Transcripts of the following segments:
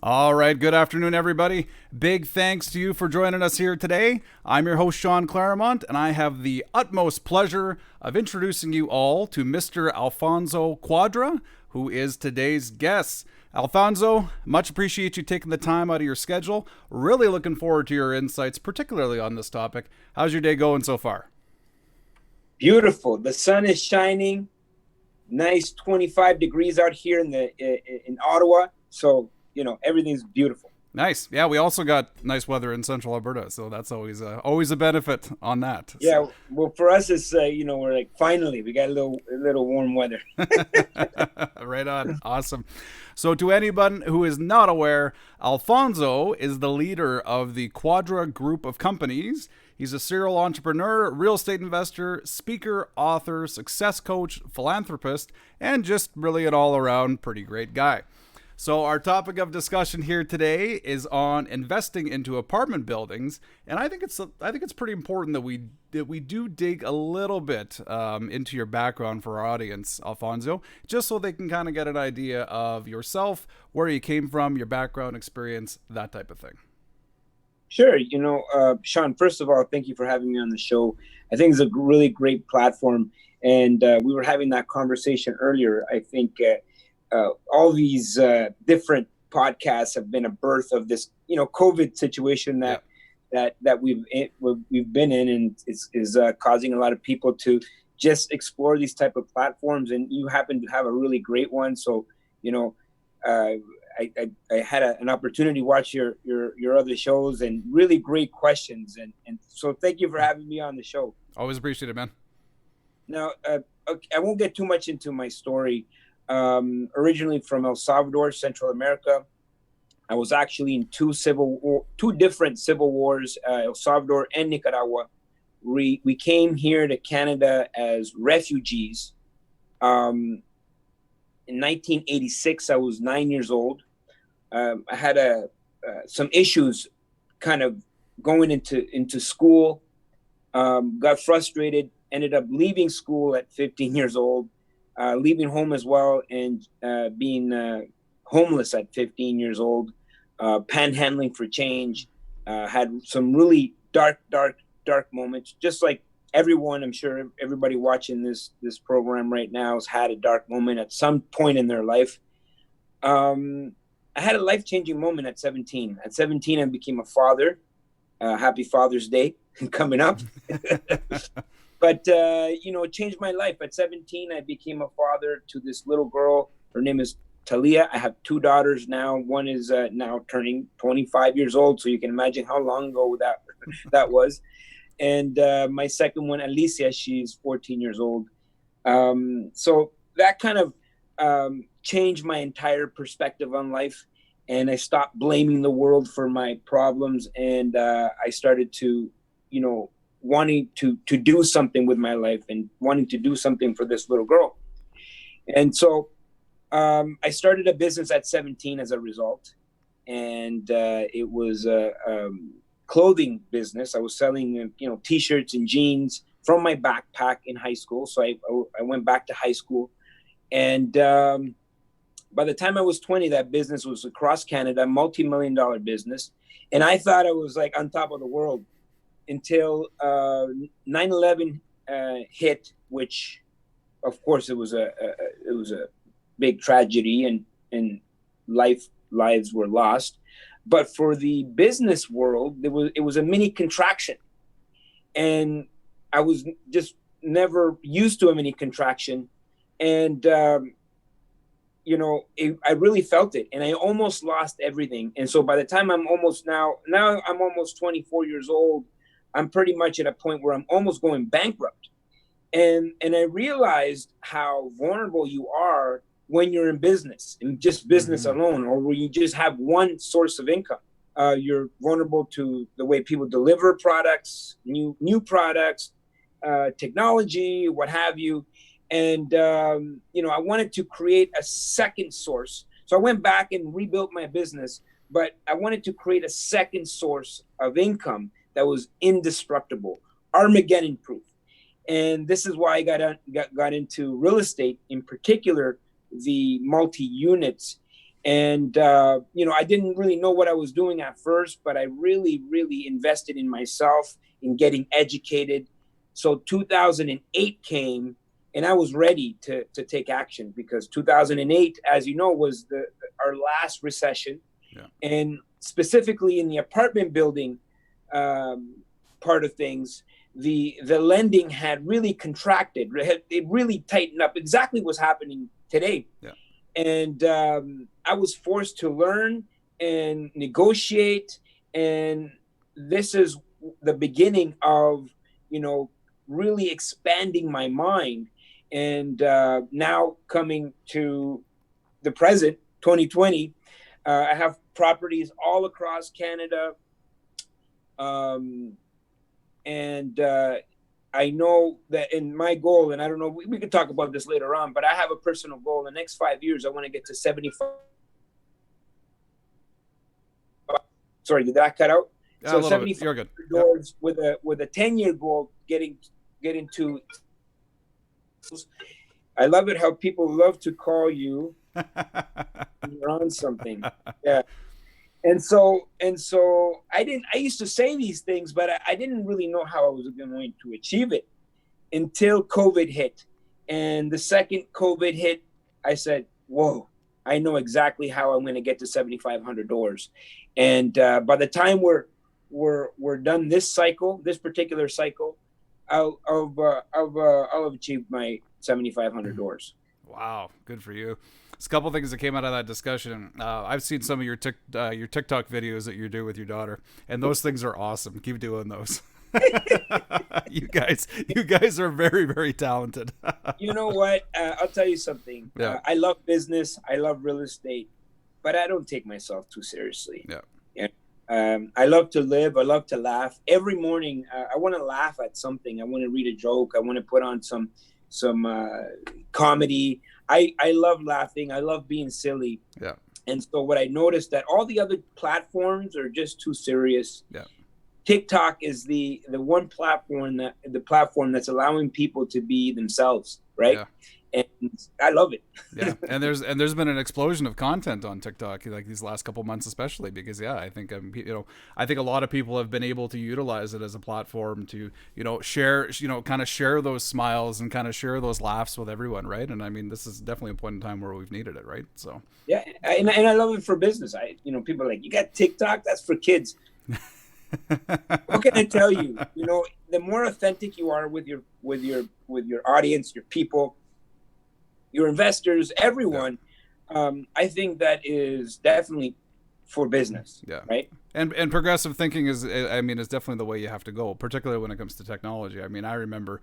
All right, good afternoon, everybody. Big thanks to you for joining us here today. I'm your host, Sean Claremont, and I have the utmost pleasure of introducing you all to Mr. Alfonso Cuadra, who is today's guest. Alfonso, much appreciate you taking the time out of your schedule. Really looking forward to your insights, particularly on this topic. How's your day going so far? Beautiful. The sun is shining. Nice 25 degrees out here in Ottawa. So, everything's beautiful. Nice. Yeah, we also got nice weather in Central Alberta, so that's always a benefit on that. Yeah, So. well, for us, it's we're like finally we got a little warm weather. Right on. Awesome. So, to anyone who is not aware, Alfonso is the leader of the Quadra group of companies. He's a serial entrepreneur, real estate investor, speaker, author, success coach, philanthropist, and just really an all around pretty great guy. So our topic of discussion here today is on investing into apartment buildings, and I think it's pretty important that we do dig a little bit into your background for our audience, Alfonso, just so they can kind of get an idea of yourself, where you came from, your background, experience, that type of thing. Sure. Sean, first of all, thank you for having me on the show. I think it's a really great platform, and we were having that conversation earlier. I think. All these different podcasts have been a birth of this, COVID situation that we've been in, and is causing a lot of people to just explore these type of platforms. And you happen to have a really great one, so I had an opportunity to watch your other shows, and really great questions, and so thank you for having me on the show. Always appreciate it, man. Now, okay, I won't get too much into my story. Originally from El Salvador, Central America. I was actually in two different civil wars, El Salvador and Nicaragua. We came here to Canada as refugees. In 1986, I was 9 years old. I had some issues kind of going into school, got frustrated, ended up leaving school at 15 years old. Leaving home as well, and being homeless at 15 years old, panhandling for change, had some really dark moments. Just like everyone, I'm sure everybody watching this program right now has had a dark moment at some point in their life. I had a life-changing moment at 17. At 17, I became a father. Happy Father's Day coming up. But, it changed my life. At 17, I became a father to this little girl. Her name is Talia. I have two daughters now. One is now turning 25 years old. So you can imagine how long ago that was. And my second one, Alicia, she's 14 years old. So that kind of changed my entire perspective on life. And I stopped blaming the world for my problems. And I started to, wanting to do something with my life and wanting to do something for this little girl. And so I started a business at 17 as a result. And it was a clothing business. I was selling, T-shirts and jeans from my backpack in high school. So I went back to high school. And by the time I was 20, that business was across Canada, multi-million-dollar business. And I thought I was like on top of the world, until 9/11 hit, which, of course, it was a big tragedy, and lives were lost. But for the business world, it was a mini contraction, and I was just never used to a mini contraction, and I really felt it, and I almost lost everything. And so by the time I'm almost now I'm almost 24 years old. I'm pretty much at a point where I'm almost going bankrupt. And I realized how vulnerable you are when you're in business, and just business alone, or where you just have one source of income. You're vulnerable to the way people deliver products, new products, technology, what have you. And, I wanted to create a second source. So I went back and rebuilt my business, but I wanted to create a second source of income that was indestructible, Armageddon proof. And this is why I got into real estate, in particular, the multi-units. And I didn't really know what I was doing at first, but I really, really invested in myself, in getting educated. So 2008 came, and I was ready to take action, because 2008, as you know, was our last recession. Yeah. And specifically in the apartment building part of things, the lending had really contracted. It really tightened up. Exactly what's happening today. Yeah. And I was forced to learn and negotiate. And this is the beginning of, really expanding my mind. And now coming to the present, 2020, I have properties all across Canada. And I know that in my goal, and I don't know, we could talk about this later on, but I have a personal goal. In the next 5 years, I want to get to 75. Sorry, did that cut out? So 75 You're good. Doors, yep. with a 10-year goal, getting to. I love it how people love to call you when you're on something. Yeah. And so I used to say these things, but I didn't really know how I was going to achieve it until COVID hit. And the second COVID hit, I said, whoa, I know exactly how I'm going to get to 7,500 doors. And by the time we're done this particular cycle, I'll have achieved my 7,500 doors. Wow, good for you. There's a couple things that came out of that discussion. I've seen some of your TikTok videos that you do with your daughter, and those things are awesome. Keep doing those. You guys are very, very talented. You know what? I'll tell you something. Yeah. I love business. I love real estate, but I don't take myself too seriously. Yeah. I love to live. I love to laugh. Every morning, I want to laugh at something. I want to read a joke. I want to put on some comedy. I love laughing. I love being silly. Yeah. And so what I noticed, that all the other platforms are just too serious. Yeah. TikTok is the one platform that's allowing people to be themselves, right? Yeah. And I love it. Yeah, and there's been an explosion of content on TikTok like these last couple months, especially because I think I think a lot of people have been able to utilize it as a platform to share kind of share those smiles and kind of share those laughs with everyone, right? And I mean, this is definitely a point in time where we've needed it, right? So yeah, and I love it for business. People are like, you got TikTok? That's for kids. What can I tell you? The more authentic you are with your audience, your people, your investors, everyone, I think that is definitely for business. Yeah. Right. And progressive thinking is definitely the way you have to go, particularly when it comes to technology. I mean, I remember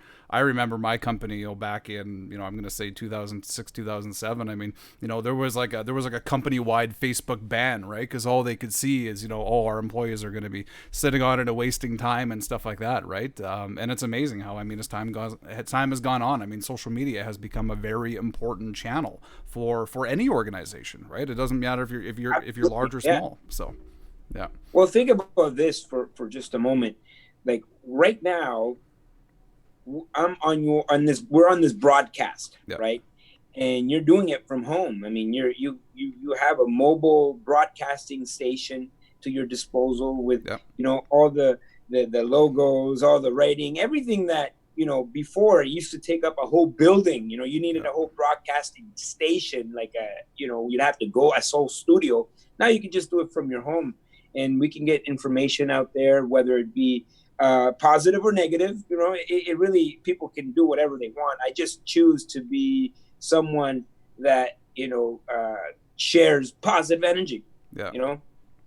my company, back in, I'm going to say 2006, 2007. I mean, there was like a company-wide Facebook ban, right? Because all they could see is, our employees are going to be sitting on it and wasting time and stuff like that, right? And it's amazing how, as time has gone on, I mean, social media has become a very important channel for any organization, right? It doesn't matter if you're large or small. So. Yeah. Well, think about this for just a moment. Like right now, we're on this broadcast, right? And you're doing it from home. I mean, you have a mobile broadcasting station to your disposal with all the logos, all the writing, everything that before it used to take up a whole building. You needed a whole broadcasting station, like you'd have to go a whole studio. Now you can just do it from your home. And we can get information out there, whether it be positive or negative. It really, people can do whatever they want. I just choose to be someone that, shares positive energy. Yeah.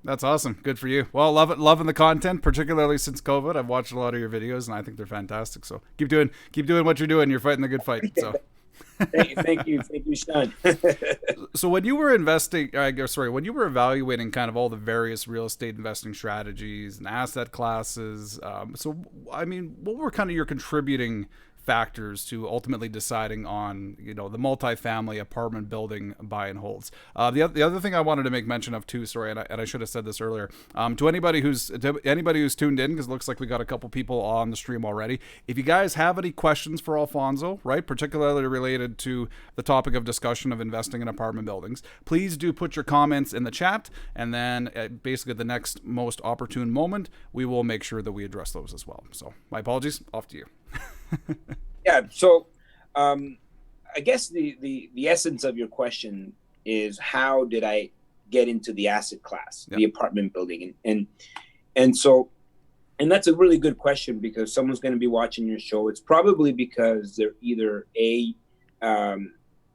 That's awesome. Good for you. Well, loving the content, particularly since COVID. I've watched a lot of your videos and I think they're fantastic. So keep doing what you're doing. You're fighting the good fight. So. Thank you, Sean. So when you were when you were evaluating kind of all the various real estate investing strategies and asset classes, what were kind of your contributing factors to ultimately deciding on, the multifamily apartment building buy and holds. The other thing I wanted to make mention of too, sorry, and I should have said this earlier, to anybody who's tuned in, because it looks like we got a couple people on the stream already. If you guys have any questions for Alfonso, right, particularly related to the topic of discussion of investing in apartment buildings, please do put your comments in the chat, and then basically at the next most opportune moment, we will make sure that we address those as well. So my apologies, off to you. Yeah. So, I guess the essence of your question is, how did I get into the asset class, the apartment building, and that's a really good question, because someone's going to be watching your show. It's probably because they're either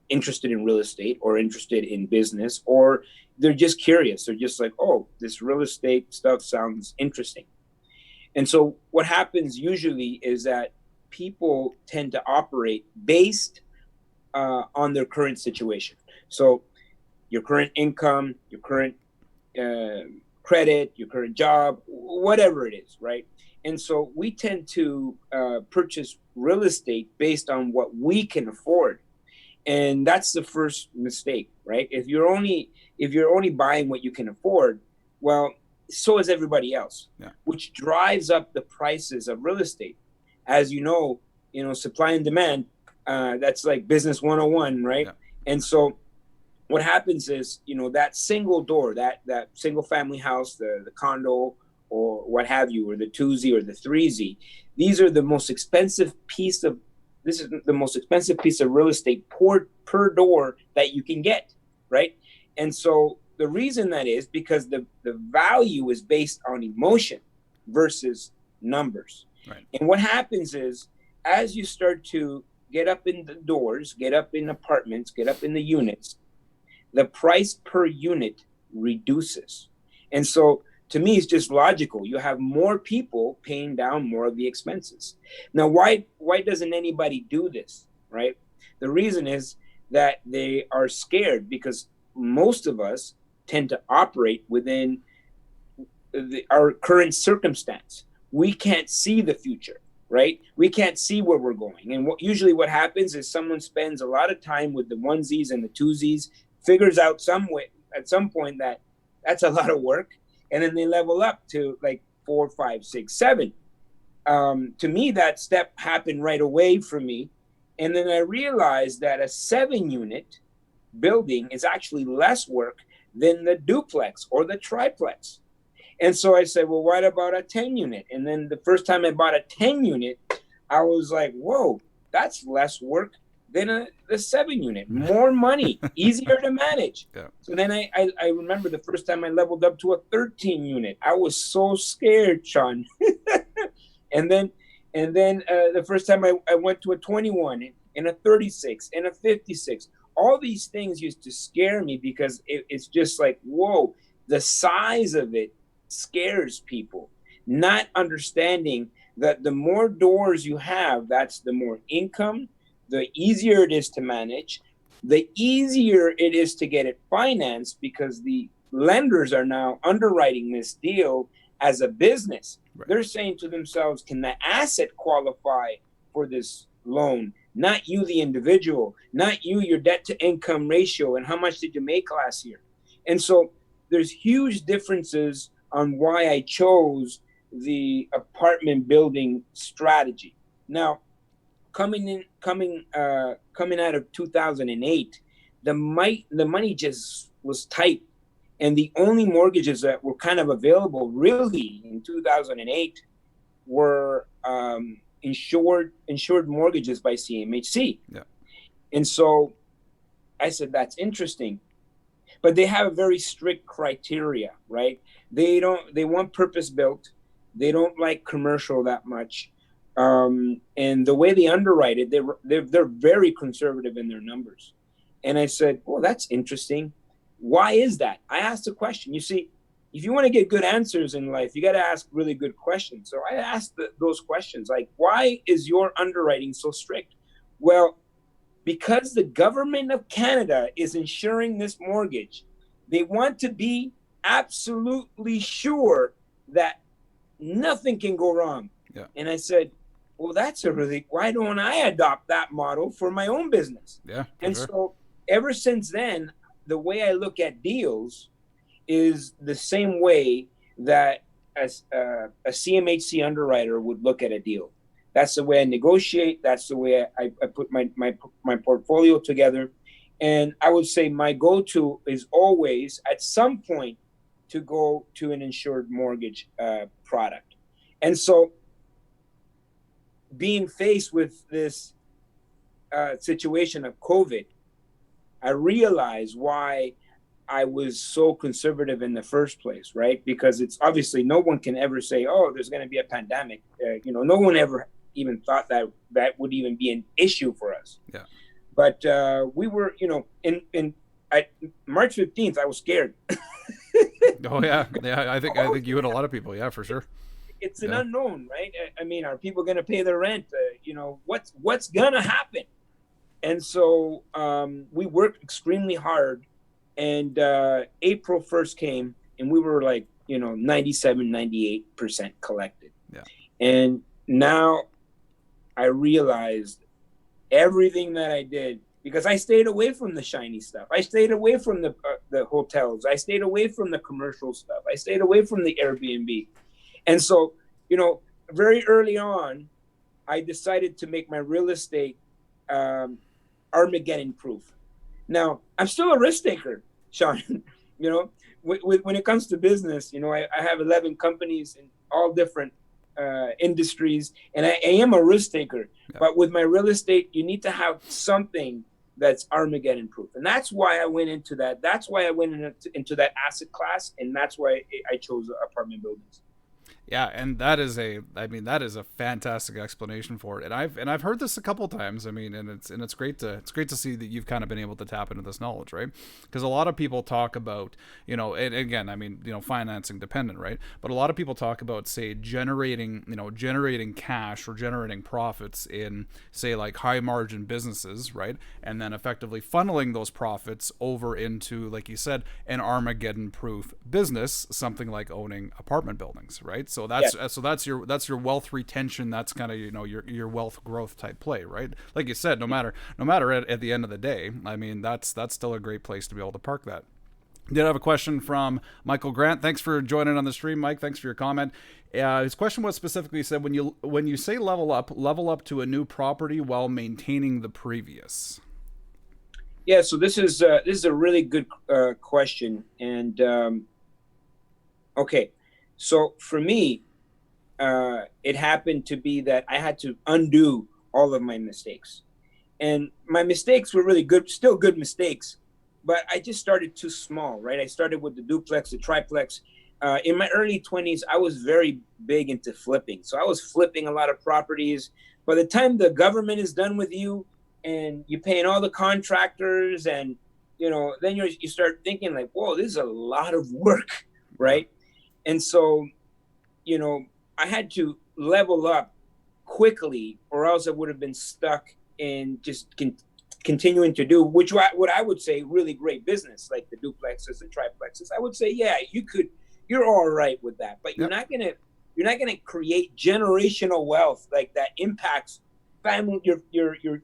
interested in real estate or interested in business, or they're just curious. They're just like, oh, this real estate stuff sounds interesting. And so what happens usually is that people tend to operate based on their current situation. So your current income, your current credit, your current job, whatever it is, right? And so we tend to purchase real estate based on what we can afford. And that's the first mistake, right? If you're only buying what you can afford, well, so is everybody else, which drives up the prices of real estate. As you know, supply and demand, that's like business 101, right? Yeah. And so what happens is, that single door, that single family house, the condo, or what have you, or the 2Z or the 3Z, this is the most expensive piece of real estate per door that you can get, right? And so the reason that is because the value is based on emotion versus numbers. Right. And what happens is, as you start to get up in the doors, get up in apartments, get up in the units, the price per unit reduces. And so to me, it's just logical. You have more people paying down more of the expenses. Now, why doesn't anybody do this, right? The reason is that they are scared, because most of us tend to operate within our current circumstance. We can't see the future, right? We can't see where we're going. And usually what happens is someone spends a lot of time with the 1Zs and the 2Zs, figures out at some point that that's a lot of work, and then they level up to like 4, 5, 6, 7. To me, that step happened right away for me. And then I realized that a 7-unit building is actually less work than the duplex or the triplex. And so I said, well, what about a 10-unit? And then the first time I bought a 10-unit, I was like, whoa, that's less work than the 7-unit. More money, easier to manage. Yeah. So then I remember the first time I leveled up to a 13-unit. I was so scared, Sean. And then the first time I went to a 21 and a 36 and a 56. All these things used to scare me, because it's just like, whoa, the size of it scares people, not understanding that the more doors you have, that's the more income, the easier it is to manage, the easier it is to get it financed, because the lenders are now underwriting this deal as a business. Right. They're saying to themselves, can the asset qualify for this loan? Not you, the individual, not you, your debt to income ratio, and how much did you make last year? And so there's huge differences on why I chose the apartment building strategy. Now, coming out of 2008, the money just was tight, and the only mortgages that were kind of available really in 2008 were insured mortgages by CMHC. Yeah. And so I said, that's interesting. But they have a very strict criteria, right? They want purpose built. They don't like commercial that much. And the way they underwrite it, they're very conservative in their numbers. And I said, well, that's interesting. Why is that? I asked a question. You see, if you want to get good answers in life, you got to ask really good questions. So I asked those questions, like, why is your underwriting so strict? Well, because the government of Canada is insuring this mortgage, they want to be absolutely sure that nothing can go wrong. Yeah. And I said, well, why don't I adopt that model for my own business? Yeah, for And sure. so ever since then, the way I look at deals is the same way that as a CMHC underwriter would look at a deal. That's the way I negotiate. That's the way I put my portfolio together. And I would say my go-to is always at some point to go to an insured mortgage product. And so being faced with this situation of COVID, I realized why I was so conservative in the first place, right? Because it's obviously no one can ever say, "Oh, there's going to be a pandemic." No one ever even thought that that would even be an issue for us. Yeah. But we were, in March 15th, I was scared. Oh yeah, yeah. I think you hit a lot of people. Yeah, for sure. It's an Yeah. unknown, right? I mean, are people going to pay their rent? What's going to happen? And so we worked extremely hard. And April 1st came, and we were like, 97, 98% collected. Yeah. And now I realized everything that I did, because I stayed away from the shiny stuff. I stayed away from the hotels. I stayed away from the commercial stuff. I stayed away from the Airbnb. And so, very early on, I decided to make my real estate Armageddon proof. Now, I'm still a risk taker, Sean. When it comes to business, I have 11 companies in all different industries, and I am a risk taker. Yeah. But with my real estate, you need to have something that's Armageddon proof. And that's why I went into that. That's why I went into that asset class, and that's why I chose apartment buildings. Yeah, and that is a fantastic explanation for it. And I've heard this a couple times. I mean, and it's great to see that you've kind of been able to tap into this knowledge, right? Because a lot of people talk about, and again, I mean, financing dependent, right? But a lot of people talk about, say, generating cash or generating profits in, say, like high margin businesses, right? And then effectively funneling those profits over into, like you said, an Armageddon proof business, something like owning apartment buildings, right? So that's your wealth retention. That's kind of your wealth growth type play, right? Like you said, no matter at the end of the day, I mean that's still a great place to be able to park that. Did have a question from Michael Grant. Thanks for joining on the stream, Mike. Thanks for your comment. His question was specifically said, when you say level up to a new property while maintaining the previous. Yeah, so this is a really good question, and okay. So for me, it happened to be that I had to undo all of my mistakes. And my mistakes were really good, still good mistakes, but I just started too small, right? I started with the duplex, the triplex. In my early 20s, I was very big into flipping. So I was flipping a lot of properties. By the time the government is done with you and you're paying all the contractors and, then you start thinking like, whoa, this is a lot of work, right? And so, I had to level up quickly, or else I would have been stuck in just continuing to do what I would say really great business, like the duplexes and triplexes. I would say, yeah, you're all right with that, but you're not gonna create generational wealth like that impacts family, the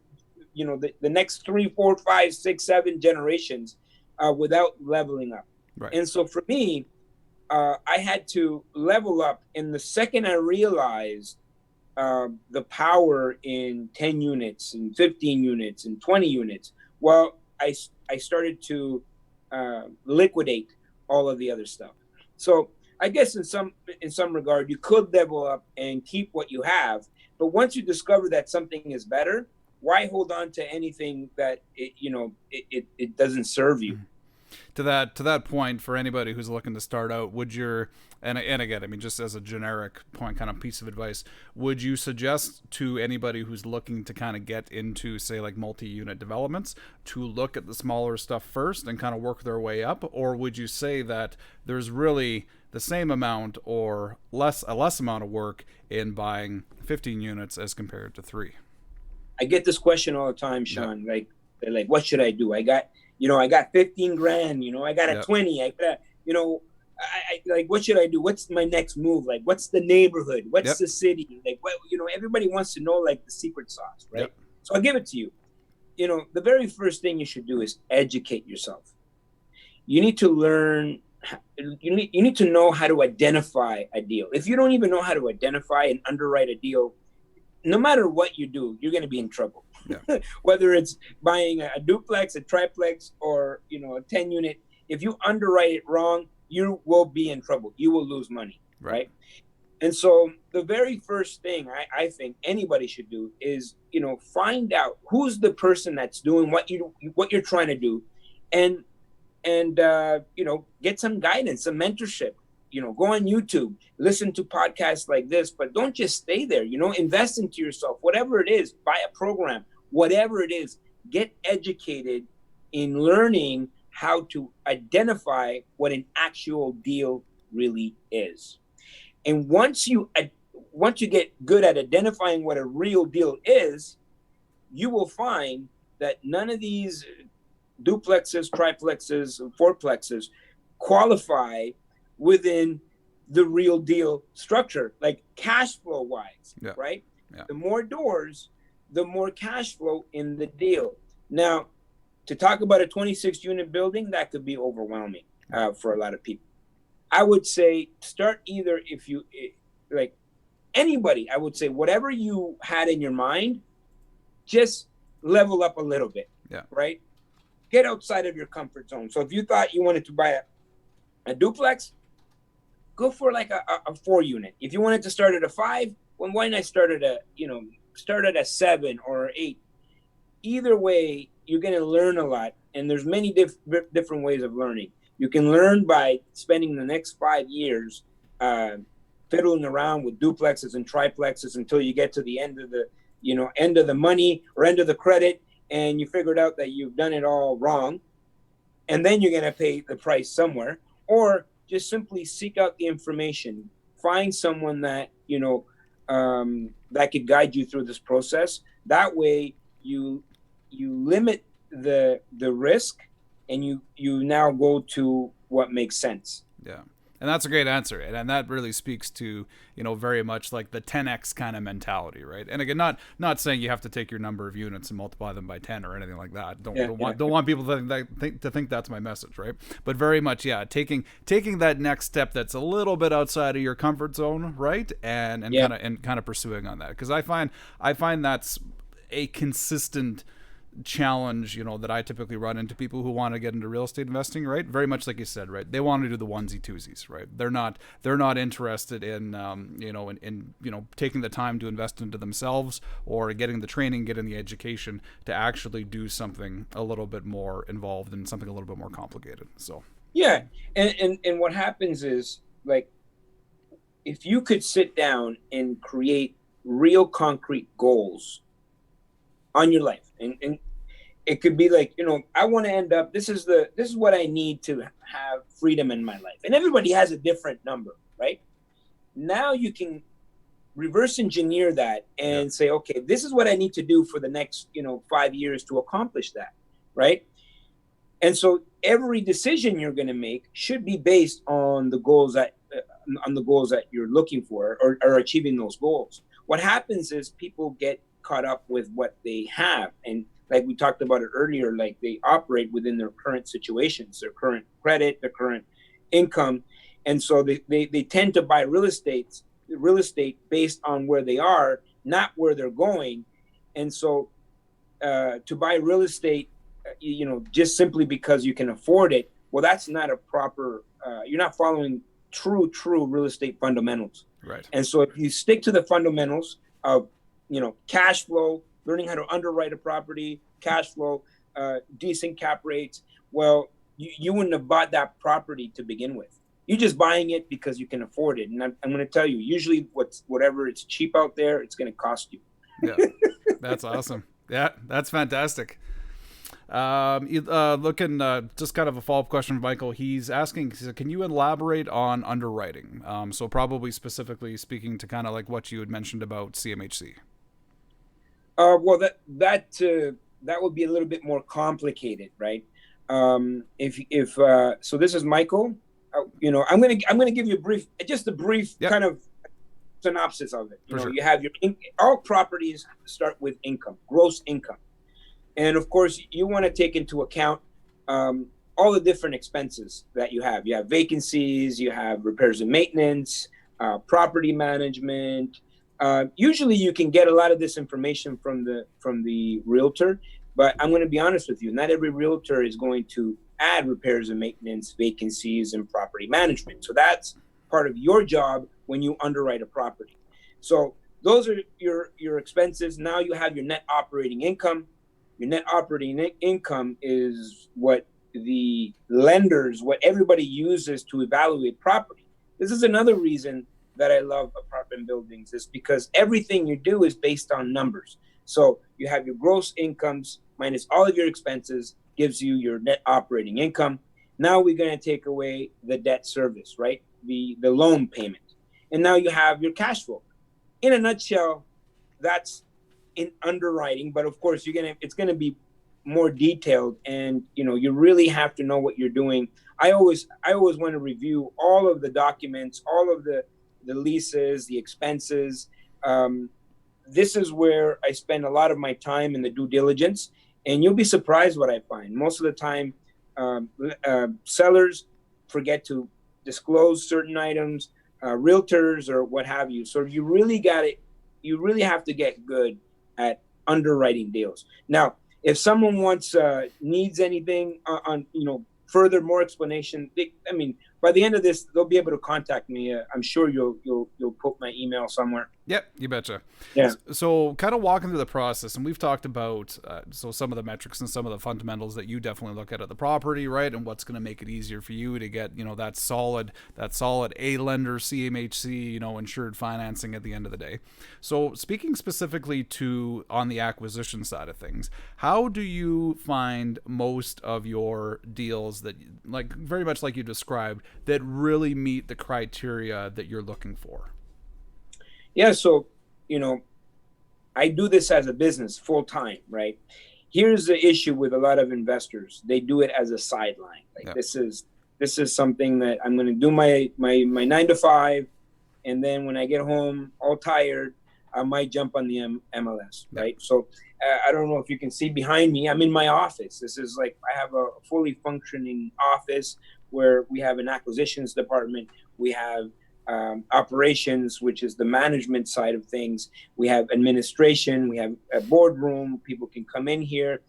next 3, 4, 5, 6, 7 generations without leveling up. Right. And so for me, I had to level up. And the second I realized the power in 10 units and 15 units and 20 units, well, I started to liquidate all of the other stuff. So I guess in some regard, you could level up and keep what you have. But once you discover that something is better, why hold on to anything that it doesn't serve you? To that point, for anybody who's looking to start out, and again, I mean, just as a generic point, kind of piece of advice, would you suggest to anybody who's looking to kind of get into, say, like multi-unit developments, to look at the smaller stuff first and kind of work their way up? Or would you say that there's really the same amount or a less amount of work in buying 15 units as compared to 3? I get this question all the time, Sean. Yep. They're like, what should I do? I got 15 grand, I got a 20, like, what should I do? What's my next move? Like, what's the neighborhood? What's Yep. the city? Like, what, everybody wants to know, like, the secret sauce, right? Yep. So I'll give it to you. The very first thing you should do is educate yourself. You need to learn. You need to know how to identify a deal. If you don't even know how to identify and underwrite a deal, no matter what you do, you're going to be in trouble. Yeah. Whether it's buying a duplex, a triplex, or a 10-unit, if you underwrite it wrong, you will be in trouble. You will lose money, right? And so the very first thing I think anybody should do is find out who's the person that's doing what you're trying to do, and get some guidance, some mentorship. Go on YouTube, listen to podcasts like this, but don't just stay there. Invest into yourself, whatever it is. Buy a program, whatever it is. Get educated in learning how to identify what an actual deal really is. And once you get good at identifying what a real deal is, you will find that none of these duplexes, triplexes, and fourplexes qualify within the real deal structure, like cash flow wise, right? Yeah. The more doors, the more cash flow in the deal. Now, to talk about a 26-unit building, that could be overwhelming for a lot of people. I would say start either, if you like anybody, I would say whatever you had in your mind, just level up a little bit, right? Get outside of your comfort zone. So if you thought you wanted to buy a duplex, go for like a 4-unit. If you wanted to start at a 5, well, why not start at a 7 or 8? Either way, you're going to learn a lot, and there's many different ways of learning. You can learn by spending the next 5 years fiddling around with duplexes and triplexes until you get to the end of the money or end of the credit, and you figured out that you've done it all wrong, and then you're going to pay the price somewhere. Or just simply seek out the information, find someone that that could guide you through this process. That way you limit the risk, and you now go to what makes sense. Yeah. And that's a great answer. And that really speaks to, very much like the 10x kind of mentality, right? And again, not saying you have to take your number of units and multiply them by 10 or anything like that. Don't want people to think that's my message, right? But very much, taking that next step that's a little bit outside of your comfort zone, right? And kind of pursuing on that. Because I find that's a consistent challenge, that I typically run into people who want to get into real estate investing, right? Very much like you said, right? They want to do the onesie twosies, right? They're not interested in taking the time to invest into themselves or getting the training, getting the education to actually do something a little bit more involved and something a little bit more complicated. So and what happens is, like, if you could sit down and create real concrete goals on your life, and it could be like, I want to end up, this is what I need to have freedom in my life, and everybody has a different number, right? Now you can reverse engineer that and say, okay, this is what I need to do for the next 5 years to accomplish that, right? And so every decision you're going to make should be based on the goals that you're looking for, or achieving those goals. What happens is people get caught up with what they have, and like we talked about it earlier, like they operate within their current situations, their current credit, their current income, and so they tend to buy real estate based on where they are, not where they're going. And so to buy real estate just simply because you can afford it, well, that's not a proper you're not following true real estate fundamentals, right? And so if you stick to the fundamentals of cash flow, learning how to underwrite a property, cash flow, decent cap rates, well, you wouldn't have bought that property to begin with. You're just buying it because you can afford it. And I'm going to tell you, usually whatever it's cheap out there, it's going to cost you. Yeah, that's awesome. Yeah, that's fantastic. Looking, just kind of a follow-up question from Michael. He's asking, can you elaborate on underwriting? So probably specifically speaking to kind of like what you had mentioned about CMHC. Well, that would be a little bit more complicated, right? So this is Michael. I'm gonna give you just a brief Yep, kind of synopsis of it. for sure. You have all properties start with income, gross income, and of course you want to take into account all the different expenses that you have. You have vacancies, you have repairs and maintenance, property management. Usually, you can get a lot of this information from the realtor, but I'm going to be honest with you. Not every realtor is going to add repairs and maintenance, vacancies, and property management. So that's part of your job when you underwrite a property. So those are your expenses. Now you have your net operating income. Your net operating income is what what everybody uses to evaluate property. This is another reason that I love apartment buildings, is because everything you do is based on numbers. So you have your gross incomes minus all of your expenses gives you your net operating income. Now we're going to take away the debt service, right? The loan payment. And now you have your cash flow. In a nutshell, that's in underwriting, but of course it's going to be more detailed, and you really have to know what you're doing. I always want to review all of the documents, all of the leases, the expenses. This is where I spend a lot of my time in the due diligence, and you'll be surprised what I find. Most of the time, sellers forget to disclose certain items, realtors or what have you. So you really have to get good at underwriting deals. Now, if someone needs anything on further more explanation, by the end of this, they'll be able to contact me. I'm sure you'll put my email somewhere. Yep, you betcha. Yeah. So kind of walking through the process, and we've talked about some of the metrics and some of the fundamentals that you definitely look at the property, right? And what's going to make it easier for you to get that solid A lender CMHC insured financing at the end of the day. So speaking specifically to on the acquisition side of things, how do you find most of your deals that very much like you described that really meet the criteria that you're looking for? Yeah, so I do this as a business full time, right? Here's the issue with a lot of investors. They do it as a sideline. This is something that I'm going to do my 9 to 5, and then when I get home all tired, I might jump on the MLS, right? So I don't know if you can see behind me. I'm in my office. This is I have a fully functioning office where we have an acquisitions department. We have operations, which is the management side of things. We have administration. We have a boardroom. People can come in here.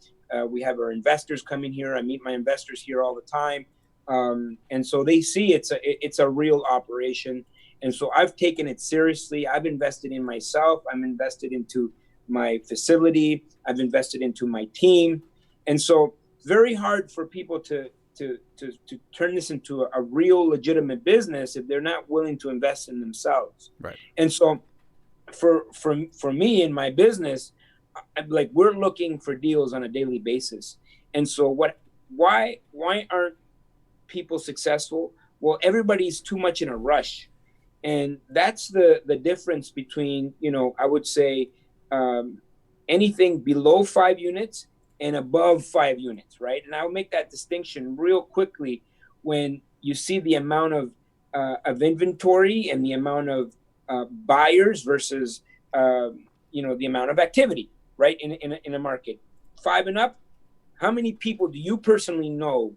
We have our investors come in here. I meet my investors here all the time, and so they see it's a real operation. And so I've taken it seriously. I've invested in myself. I'm invested into my facility. I've invested into my team, and so it's very hard for people to turn this into a real legitimate business if they're not willing to invest in themselves. Right. And so for me in my business, we're looking for deals on a daily basis. And so why aren't people successful? Well, everybody's too much in a rush. And that's the difference between, I would say anything below 5 units and above 5 units, right? And I'll make that distinction real quickly when you see the amount of inventory and the amount of buyers versus the amount of activity, right? In a market. 5 and up, how many people do you personally know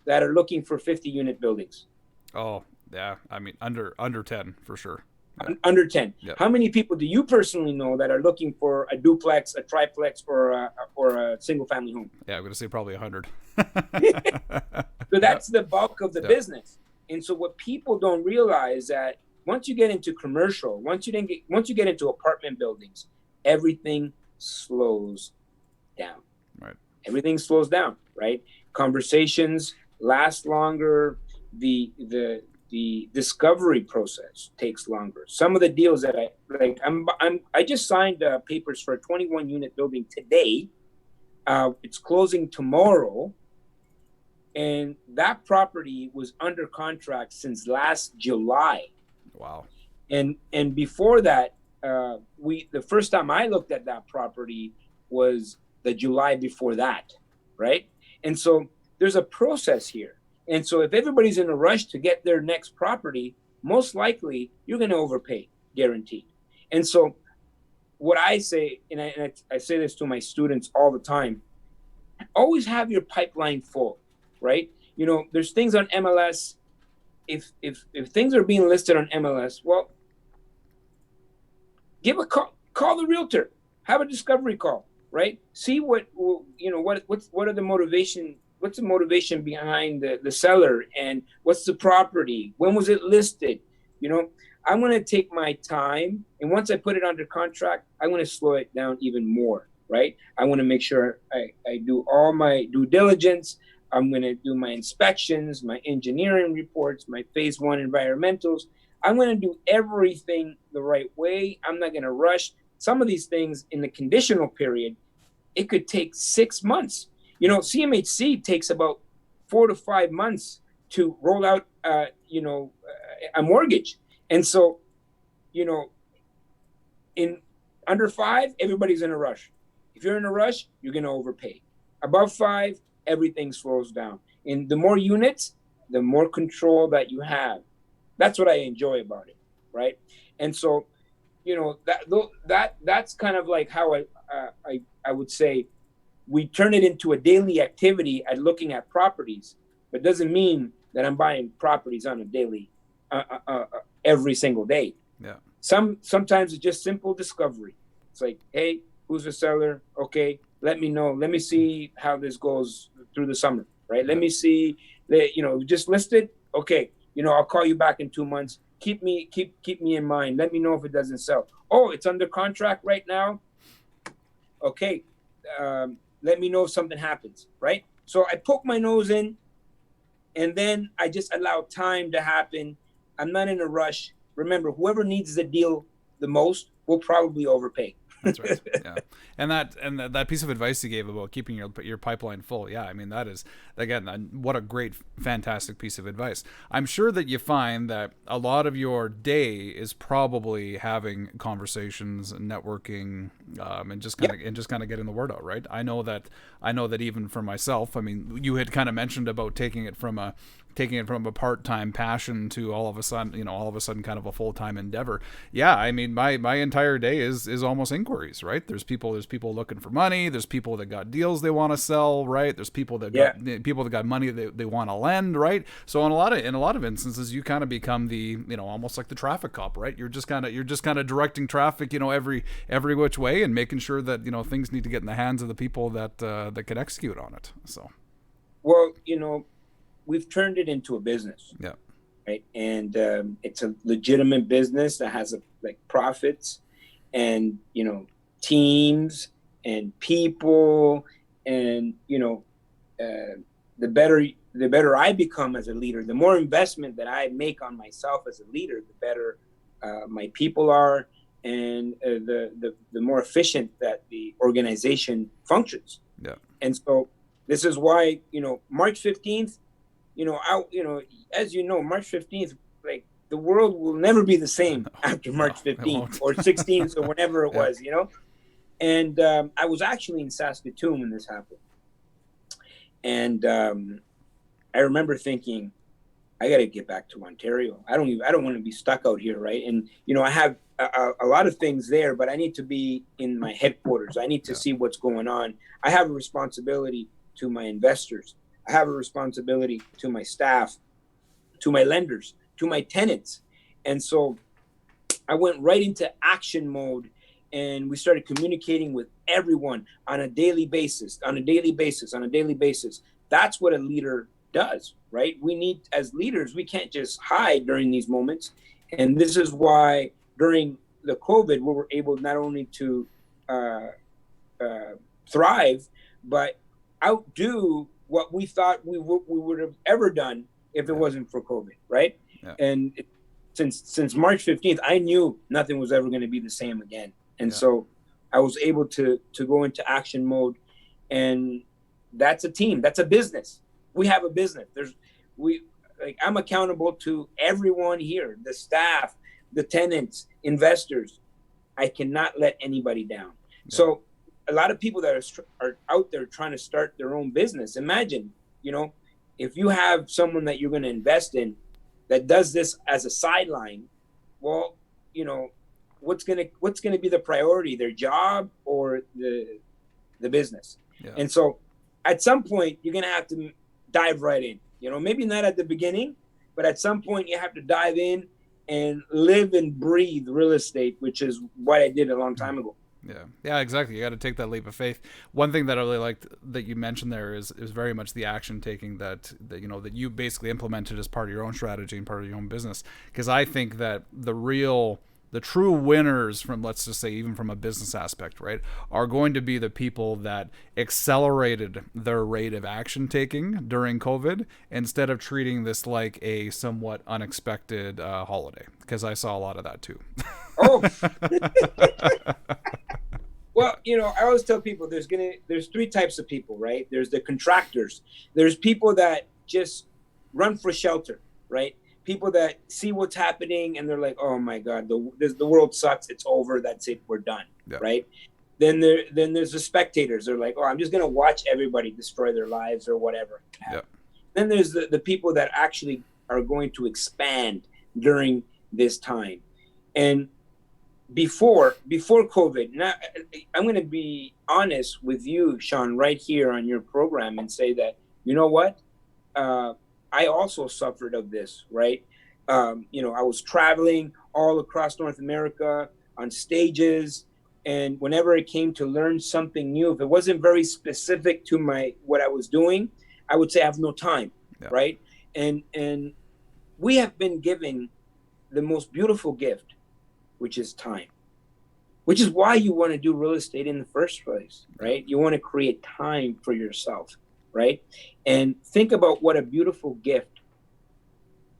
that are looking for 50-unit buildings? Oh, yeah. I mean, under 10 for sure. Yeah. Under 10. Yep. How many people do you personally know that are looking for a duplex, a triplex, or a single family home? Yeah, I'm going to say probably 100. So that's the bulk of the business. And so what people don't realize that once you get into commercial, once you get into apartment buildings, everything slows down. Right. Everything slows down, right? Conversations last longer. The discovery process takes longer. Some of the deals that I just signed papers for a 21-unit building today. It's closing tomorrow, and that property was under contract since last July. Wow. And before that, the first time I looked at that property was the July before that, right? And so there's a process here. And so if everybody's in a rush to get their next property, most likely you're going to overpay, guaranteed. And so what I say, I say this to my students all the time, always have your pipeline full, right? You know, there's things on MLS. If things are being listed on MLS, well, give a call the realtor, have a discovery call, right? See what what are the motivation, what's the motivation behind the seller, and what's the property, when was it listed? You know, I'm going to take my time, and once I put it under contract, I'm going to slow it down even more, right? I want to make sure I do all my due diligence. I'm going to do my inspections, my engineering reports, my phase one environmentals. I'm going to do everything the right way. I'm not going to rush. Some of these things in the conditional period, it could take 6 months. You know, CMHC takes about 4 to 5 months to roll out, a mortgage. And so, you know, in under 5, everybody's in a rush. If you're in a rush, you're going to overpay. Above 5, everything slows down. And the more units, the more control that you have. That's what I enjoy about it, right? And so, you know, that's kind of like how I would say we turn it into a daily activity at looking at properties, but doesn't mean that I'm buying properties on a daily, every single day. Yeah. Sometimes it's just simple discovery. It's like, hey, who's the seller? Okay, let me know. Let me see how this goes through the summer, right? Let me see that, you know, just listed. Okay, you know, I'll call you back in 2 months. Keep me in mind. Let me know if it doesn't sell. Oh, it's under contract right now. Okay, let me know if something happens, right? So I poke my nose in, and then I just allow time to happen. I'm not in a rush. Remember, whoever needs the deal the most will probably overpay. That's right. Yeah, and that piece of advice you gave about keeping your pipeline full. Yeah, I mean that is, again, what a great, fantastic piece of advice. I'm sure that you find that a lot of your day is probably having conversations and networking, and just kind of getting the word out. Right. I know that even for myself. I mean, you had kind of mentioned about taking it from a part-time passion to all of a sudden kind of a full-time endeavor. Yeah, I mean, my entire day is almost inquiries, right? There's people looking for money. There's people that got deals they want to sell, right? There's people that got money they want to lend, right? So in a lot of instances, you kind of become the, you know, almost like the traffic cop, right? You're just kind of directing traffic, you know, every which way, and making sure that, you know, things need to get in the hands of the people that can execute on it. So, well, you know, we've turned it into a business. Yeah. Right. And it's a legitimate business that has like profits and, you know, teams and people, and, you know, the better I become as a leader, the more investment that I make on myself as a leader, the better my people are, and the more efficient that the organization functions. Yeah. And so this is why, you know, March 15th, as you know, March 15th, like, the world will never be the same after March 15th or 16th or whenever it was, you know? And I was actually in Saskatoon when this happened. And I remember thinking, I got to get back to Ontario. I don't want to be stuck out here, right? And, you know, I have a lot of things there, but I need to be in my headquarters. I need to see what's going on. I have a responsibility to my investors. I have a responsibility to my staff, to my lenders, to my tenants. And so I went right into action mode, and we started communicating with everyone on a daily basis. That's what a leader does, right? We need, as leaders, we can't just hide during these moments. And this is why during the COVID, we were able not only to thrive, but outdo what we thought we would have ever done if it wasn't for COVID, right? Yeah. And since March 15th, I knew nothing was ever going to be the same again. And so I was able to go into action mode, and that's a team. That's a business. We have a business. I'm accountable to everyone here, the staff, the tenants, investors. I cannot let anybody down. Yeah. So a lot of people that are out there trying to start their own business. Imagine, you know, if you have someone that you're going to invest in that does this as a sideline, well, you know, what's gonna be the priority, their job or the business? Yeah. And so at some point you're gonna have to dive right in. You know, maybe not at the beginning, but at some point you have to dive in and live and breathe real estate, which is what I did a long time ago. Yeah, yeah, exactly. You got to take that leap of faith. One thing that I really liked that you mentioned there is very much the action taking that you know that you basically implemented as part of your own strategy and part of your own business. Because I think that the true winners from, let's just say, even from a business aspect, right, are going to be the people that accelerated their rate of action taking during COVID instead of treating this like a somewhat unexpected holiday. Because I saw a lot of that too. Oh, well, you know, I always tell people there's three types of people, right? There's the contractors. There's people that just run for shelter, right? People that see what's happening and they're like, oh my God, the world sucks. It's over. That's it. We're done, Yeah. right? Then there's the spectators. They're like, oh, I'm just gonna watch everybody destroy their lives or whatever. Yeah. Then there's the people that actually are going to expand during this time. And before COVID, now I'm going to be honest with you, Sean, right here on your program and say that, you know what? I also suffered of this, right? You know, I was traveling all across North America on stages. And whenever it came to learn something new, if it wasn't very specific to what I was doing, I would say I have no time, Yeah. right? And we have been given the most beautiful gift, which is time, which is why you want to do real estate in the first place, right? You want to create time for yourself, right? And think about what a beautiful gift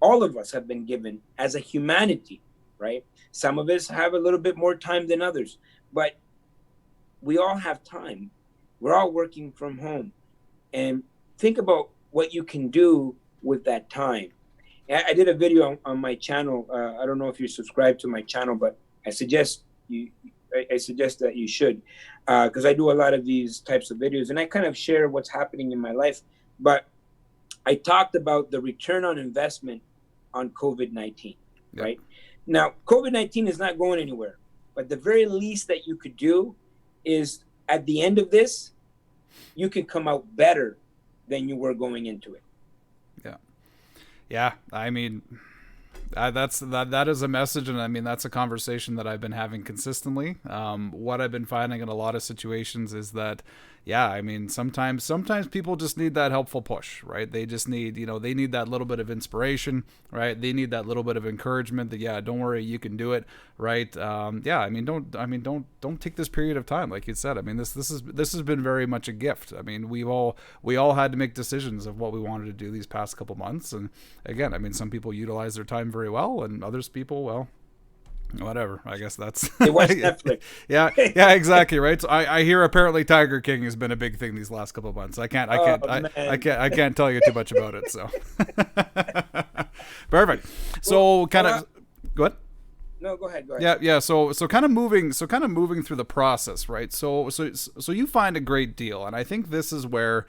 all of us have been given as a humanity, right? Some of us have a little bit more time than others, but we all have time. We're all working from home. And think about what you can do with that time. I did a video on my channel. I don't know if you're subscribed to my channel, but I suggest that you should, because I do a lot of these types of videos and I kind of share what's happening in my life. But I talked about the return on investment on COVID-19, Yep. right? Now, COVID-19 is not going anywhere, but the very least that you could do is at the end of this, you can come out better than you were going into it. Yeah. Yeah. I mean, that is a message, and I mean that's a conversation that I've been having consistently. What I've been finding in a lot of situations is that, yeah, I mean sometimes people just need that helpful push, right? They just need, they need that little bit of inspiration, right? They need that little bit of encouragement that, yeah, don't worry, you can do it, right? Yeah, I mean don't take this period of time, like you said. I mean this has been very much a gift. I mean we all had to make decisions of what we wanted to do these past couple months, and again, I mean some people utilize their time very well, and others people, well, whatever. I guess that's They watch Netflix. yeah, exactly, right. So I hear apparently Tiger King has been a big thing these last couple of months. I can't tell you too much about it. So perfect. So kind of go ahead. No, go ahead. Yeah. So kind of moving through the process, right? So you find a great deal, and I think this is where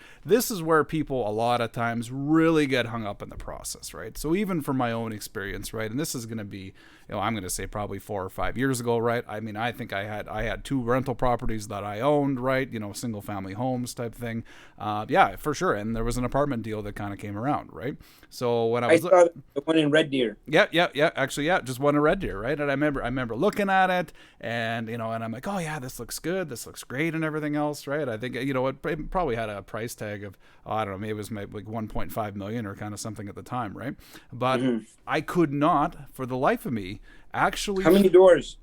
people a lot of times really get hung up in the process, right? So even from my own experience, right, and this is going to be, I'm going to say probably 4 or 5 years ago, right? I mean, I think I had 2 rental properties that I owned, right? Single family homes type thing. Yeah, for sure. And there was an apartment deal that kind of came around, right? So when I saw the one in Red Deer. Yeah. Actually, yeah, just one in Red Deer, right? And I remember looking at it, and and I'm like, oh yeah, this looks good, this looks great, and everything else, right? I think it probably had a price tag of, I don't know, maybe it was like 1.5 million or kind of something at the time, right? But I could not, for the life of me, actually. How many doors?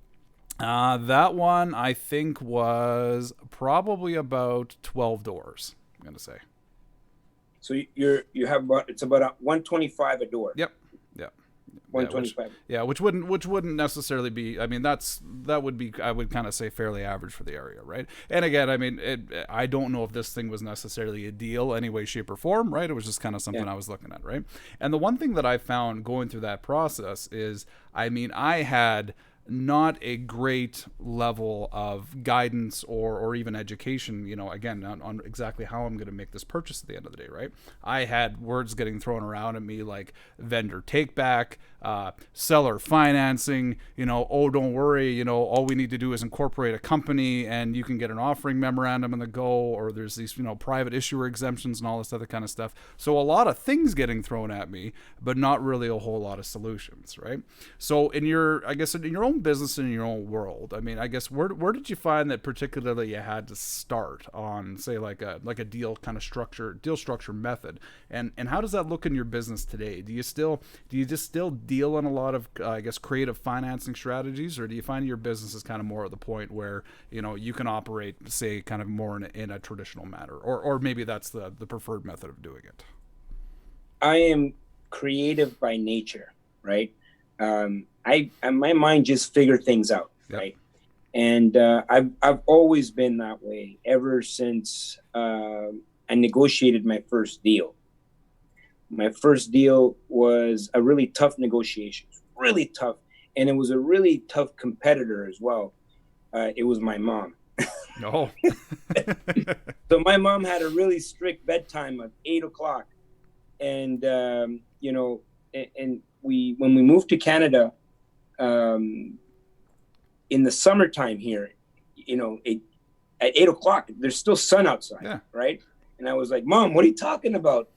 That one I think was probably about 12 doors. I'm gonna say. So you have it's about 125 a door. Yep. Yeah. 125. Which wouldn't necessarily be. I mean, that would be. I would kind of say fairly average for the area, right? And again, I mean, I don't know if this thing was necessarily a deal any way, shape, or form, right? It was just kind of something I was looking at, right? And the one thing that I found going through that process is, I mean, I had not a great level of guidance or even education, again, on exactly how I'm going to make this purchase at the end of the day, right? I had words getting thrown around at me like vendor take back, seller financing, oh, don't worry, all we need to do is incorporate a company and you can get an offering memorandum in the go, or there's these, private issuer exemptions and all this other kind of stuff. So a lot of things getting thrown at me, but not really a whole lot of solutions, right? So in your own business and in your own world, I guess where did you find that particularly you had to start on, say, like a deal structure method, and how does that look in your business today? Do you just still deal in a lot of creative financing strategies, or do you find your business is kind of more at the point where you can operate, say, kind of more in a traditional manner, or maybe that's the preferred method of doing it? I am creative by nature, right? My mind just figured things out, Yep. right? And I've always been that way ever since I negotiated my first deal. My first deal was a really tough negotiation, really tough, and it was a really tough competitor as well. It was my mom. Oh. So my mom had a really strict bedtime of 8 o'clock, and and when we moved to Canada, in the summertime here, at 8 o'clock, there's still sun outside, Yeah. right? And I was like, Mom, what are you talking about?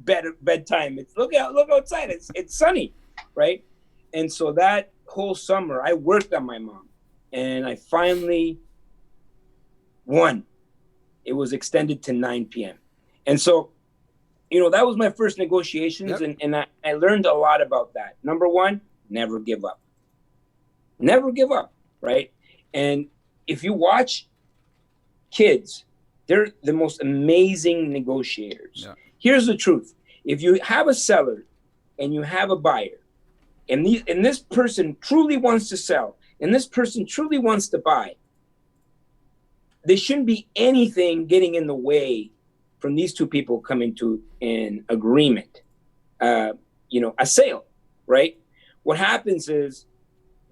Bedtime. Look outside. It's sunny, right? And so that whole summer, I worked on my mom, and I finally won. It was extended to 9 p.m. And so, that was my first negotiations. Yep. And I learned a lot about that. Number one, never give up. Never give up, right? And if you watch kids, they're the most amazing negotiators. Yeah. Here's the truth. If you have a seller and you have a buyer, and this person truly wants to sell, and this person truly wants to buy, there shouldn't be anything getting in the way from these two people coming to an agreement, a sale, right? What happens is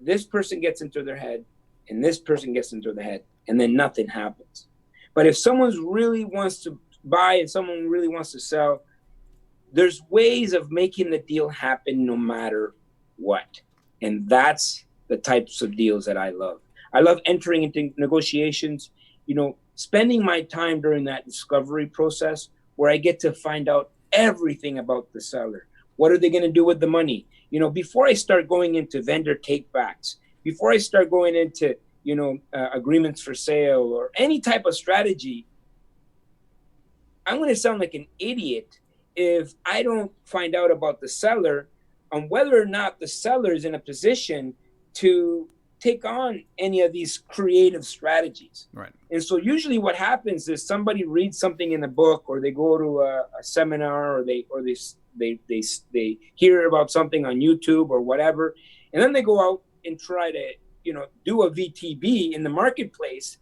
this person gets into their head and this person gets into their head, and then nothing happens. But if someone really wants to buy and someone really wants to sell, there's ways of making the deal happen no matter what. And that's the types of deals that I love. I love entering into negotiations, spending my time during that discovery process where I get to find out everything about the seller. What are they going to do with the money? Before I start going into vendor takebacks, before I start going into, agreements for sale or any type of strategy, I'm going to sound like an idiot if I don't find out about the seller on whether or not the seller is in a position to take on any of these creative strategies. Right. And so usually what happens is somebody reads something in a book, or they go to a seminar, or they hear about something on YouTube or whatever, and then they go out and try to do a VTB in the marketplace,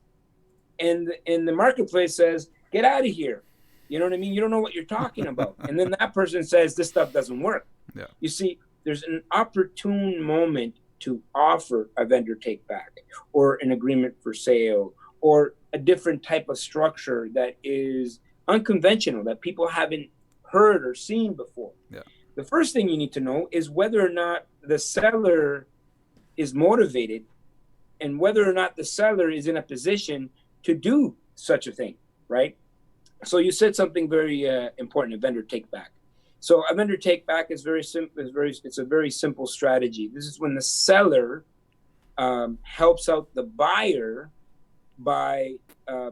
and the marketplace says, get out of here. You know what I mean? You don't know what you're talking about. And then that person says this stuff doesn't work. Yeah. You see, there's an opportune moment to offer a vendor take back, or an agreement for sale, or a different type of structure that is unconventional, that people haven't heard or seen before. Yeah. The first thing you need to know is whether or not the seller is motivated, and whether or not the seller is in a position to do such a thing, right? So you said something very important, a vendor take back. So a vendor take back is very simple. It's a very simple strategy. This is when the seller helps out the buyer by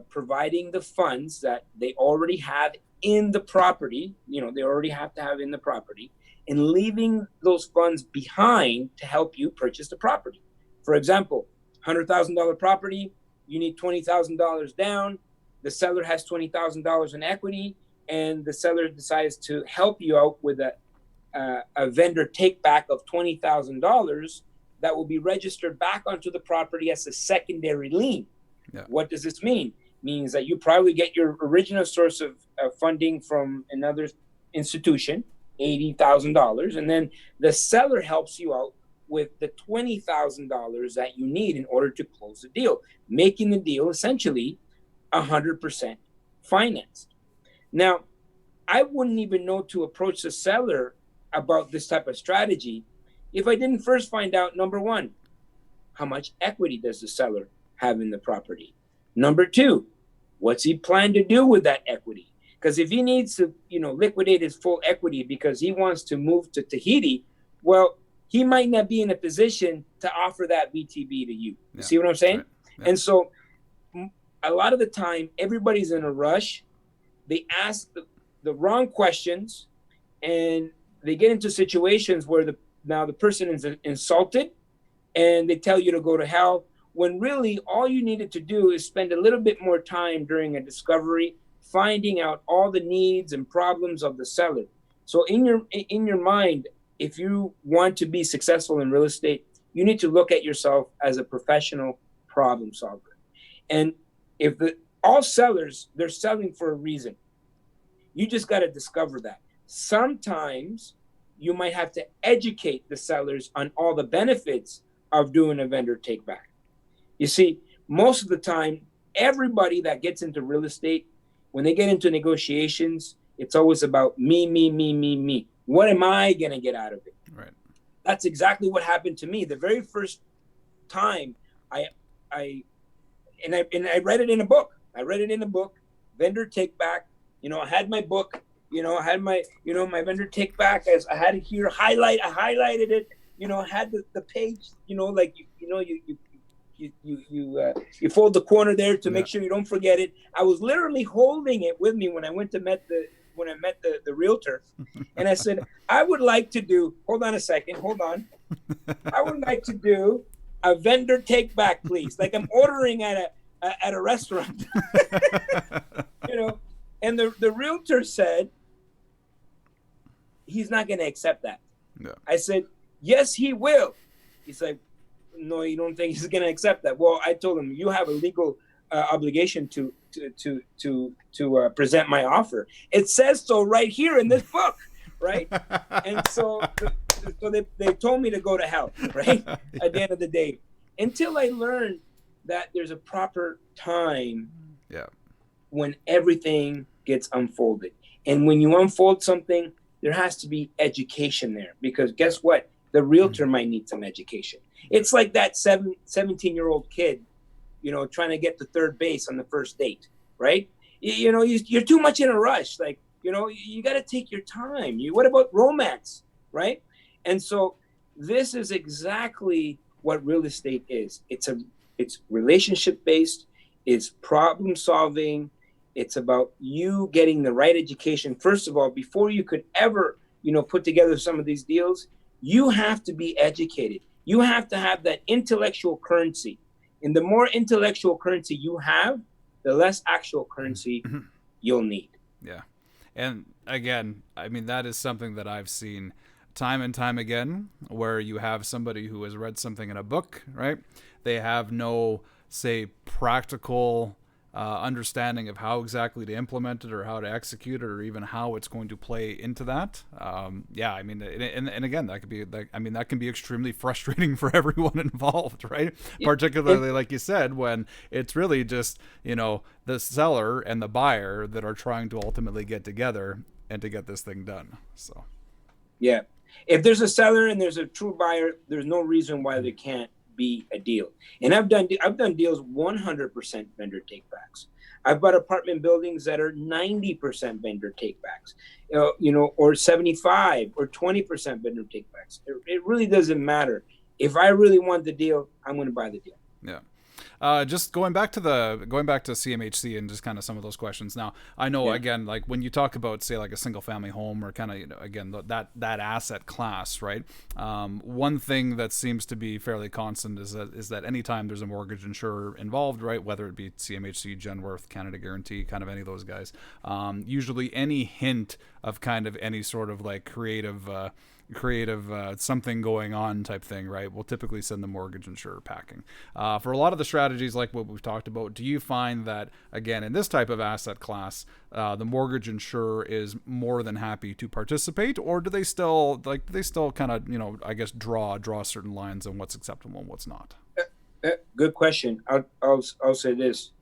providing the funds that they already have in the property. They already have to have in the property, and leaving those funds behind to help you purchase the property. For example, $100,000 property, you need $20,000 down. The seller has $20,000 in equity, and the seller decides to help you out with a vendor take back of $20,000 that will be registered back onto the property as a secondary lien. Yeah. What does this mean? It means that you probably get your original source of funding from another institution, $80,000, and then the seller helps you out with the $20,000 that you need in order to close the deal, making the deal essentially 100% financed. Now, I wouldn't even know to approach the seller about this type of strategy if I didn't first find out, number one, how much equity does the seller have in the property? Number two, what's he plan to do with that equity? Because if he needs to, liquidate his full equity because he wants to move to Tahiti, well, he might not be in a position to offer that VTB to you. You see what I'm saying? Right. Yeah. And so a lot of the time, everybody's in a rush. They ask the wrong questions, and they get into situations where the person is insulted, and they tell you to go to hell, when really all you needed to do is spend a little bit more time during a discovery, finding out all the needs and problems of the seller. So in your mind, if you want to be successful in real estate, you need to look at yourself as a professional problem solver. And if all sellers, they're selling for a reason. You just got to discover that. Sometimes you might have to educate the sellers on all the benefits of doing a vendor take back. You see, most of the time, everybody that gets into real estate, when they get into negotiations, it's always about me, me, me, me, me. What am I going to get out of it? Right. That's exactly what happened to me. The very first time I read it in a book. I read it in a book, vendor take back. I had my book, I had my, my vendor take back. I had it here, I highlighted it, I had the page, you fold the corner there to make sure you don't forget it. I was literally holding it with me when I met the realtor, and I said, I would like to do, hold on a second, I would like to do a vendor take back, please. Like I'm ordering at a restaurant, and the realtor said, he's not going to accept that. No. I said, yes, he will. He's like, no, you don't think he's going to accept that? Well, I told him, you have a legal obligation to present my offer. It says so right here in this book, right? And so they told me to go to hell, right? At the end of the day, until I learned that there's a proper time when everything gets unfolded. And when you unfold something, there has to be education there, because guess what? The realtor might need some education. It's like that 17-year-old kid, trying to get to third base on the first date, right? You're too much in a rush. Like, you got to take your time. What about romance, right? And so this is exactly what real estate is. It's relationship based. It's problem solving. It's about you getting the right education. First of all, before you could ever, put together some of these deals, you have to be educated. You have to have that intellectual currency. And the more intellectual currency you have, the less actual currency you'll need. Yeah. And again, I mean, that is something that I've seen time and time again, where you have somebody who has read something in a book, right? They have no, say, practical understanding of how exactly to implement it or how to execute it or even how it's going to play into that. I mean, and again, that can be extremely frustrating for everyone involved, right? Yeah. Particularly, like you said, when it's really just, the seller and the buyer that are trying to ultimately get together and to get this thing done. So, yeah, if there's a seller and there's a true buyer, there's no reason why there can't be a deal. And I've done deals 100% vendor takebacks. I've bought apartment buildings that are 90% vendor takebacks, or 75 or 20% vendor takebacks. It really doesn't matter. If I really want the deal, I'm going to buy the deal. Yeah. Just going back to CMHC and just kind of some of those questions. Now, I know again, like when you talk about, say, like a single family home or kind of, again, that asset class, right? One thing that seems to be fairly constant is that anytime there's a mortgage insurer involved, right? Whether it be CMHC, Genworth, Canada Guarantee, kind of any of those guys, usually any hint of kind of any sort of like creative something going on type thing, right? We'll typically send the mortgage insurer packing. For a lot of the strategies like what we've talked about, do you find that, again, in this type of asset class, the mortgage insurer is more than happy to participate, or do they still kind of, I guess, draw certain lines on what's acceptable and what's not? Good question. I'll say this: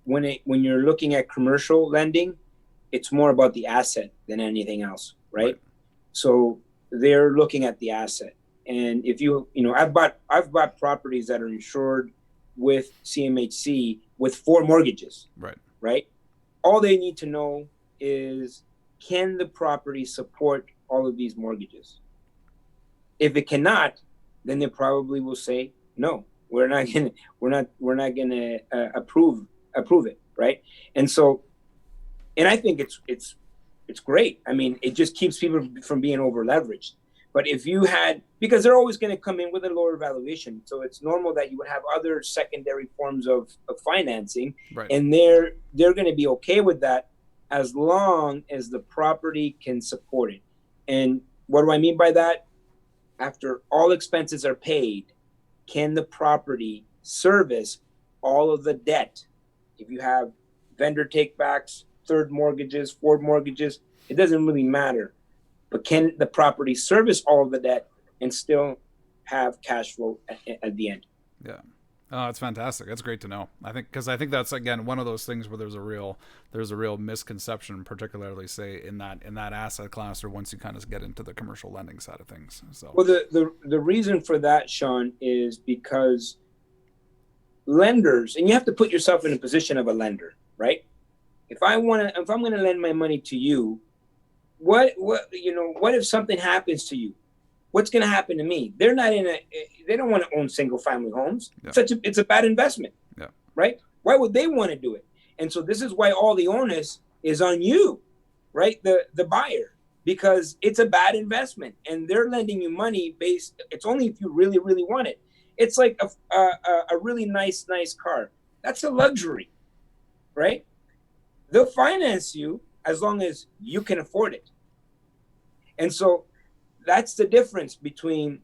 when you're looking at commercial lending, it's more about the asset than anything else, right? So they're looking at the asset, and if I've bought properties that are insured with CMHC with 4 mortgages, right? All they need to know is, can the property support all of these mortgages? If it cannot, then they probably will say no. We're not gonna approve it, right? And I think it's great. I mean, it just keeps people from being over leveraged. But because they're always going to come in with a lower valuation, so it's normal that you would have other secondary forms of financing, and they're going to be okay with that as long as the property can support it. And what do I mean by that? After all expenses are paid, can the property service all of the debt? If you have vendor takebacks, 3rd mortgages, 4th mortgages, it doesn't really matter. But can the property service all of the debt and still have cash flow at the end? Yeah. Oh, that's fantastic. That's great to know. I think that's, again, one of those things where there's a real misconception, particularly say in that asset class, or once you kind of get into the commercial lending side of things. So, well, the reason for that, Sean, is because lenders, and you have to put yourself in a position of a lender, right? If I'm going to lend my money to you, what if something happens to you? What's going to happen to me? They don't want to own single family homes. Yeah. It's a bad investment, right? Why would they want to do it? And so this is why all the onus is on you, right? The buyer, because it's a bad investment, and they're lending you money it's only if you really, really want it. It's like a really nice car. That's a luxury, right? They'll finance you as long as you can afford it. And so that's the difference between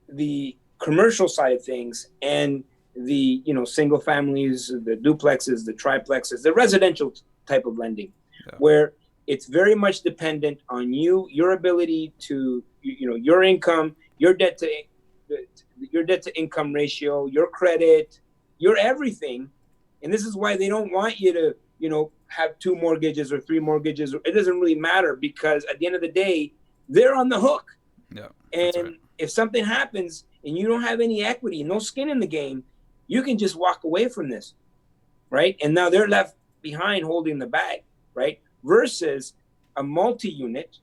the commercial side of things and the single families, the duplexes, the triplexes, the residential type of lending, where it's very much dependent on your ability to, your income, your debt to income ratio, your credit, your everything. And this is why they don't want you to, have 2 mortgages or 3 mortgages. It doesn't really matter, because at the end of the day, they're on the hook. Yeah. And if something happens and you don't have any equity, no skin in the game, you can just walk away from this, right? And now they're left behind holding the bag, right? Versus a multi-unit,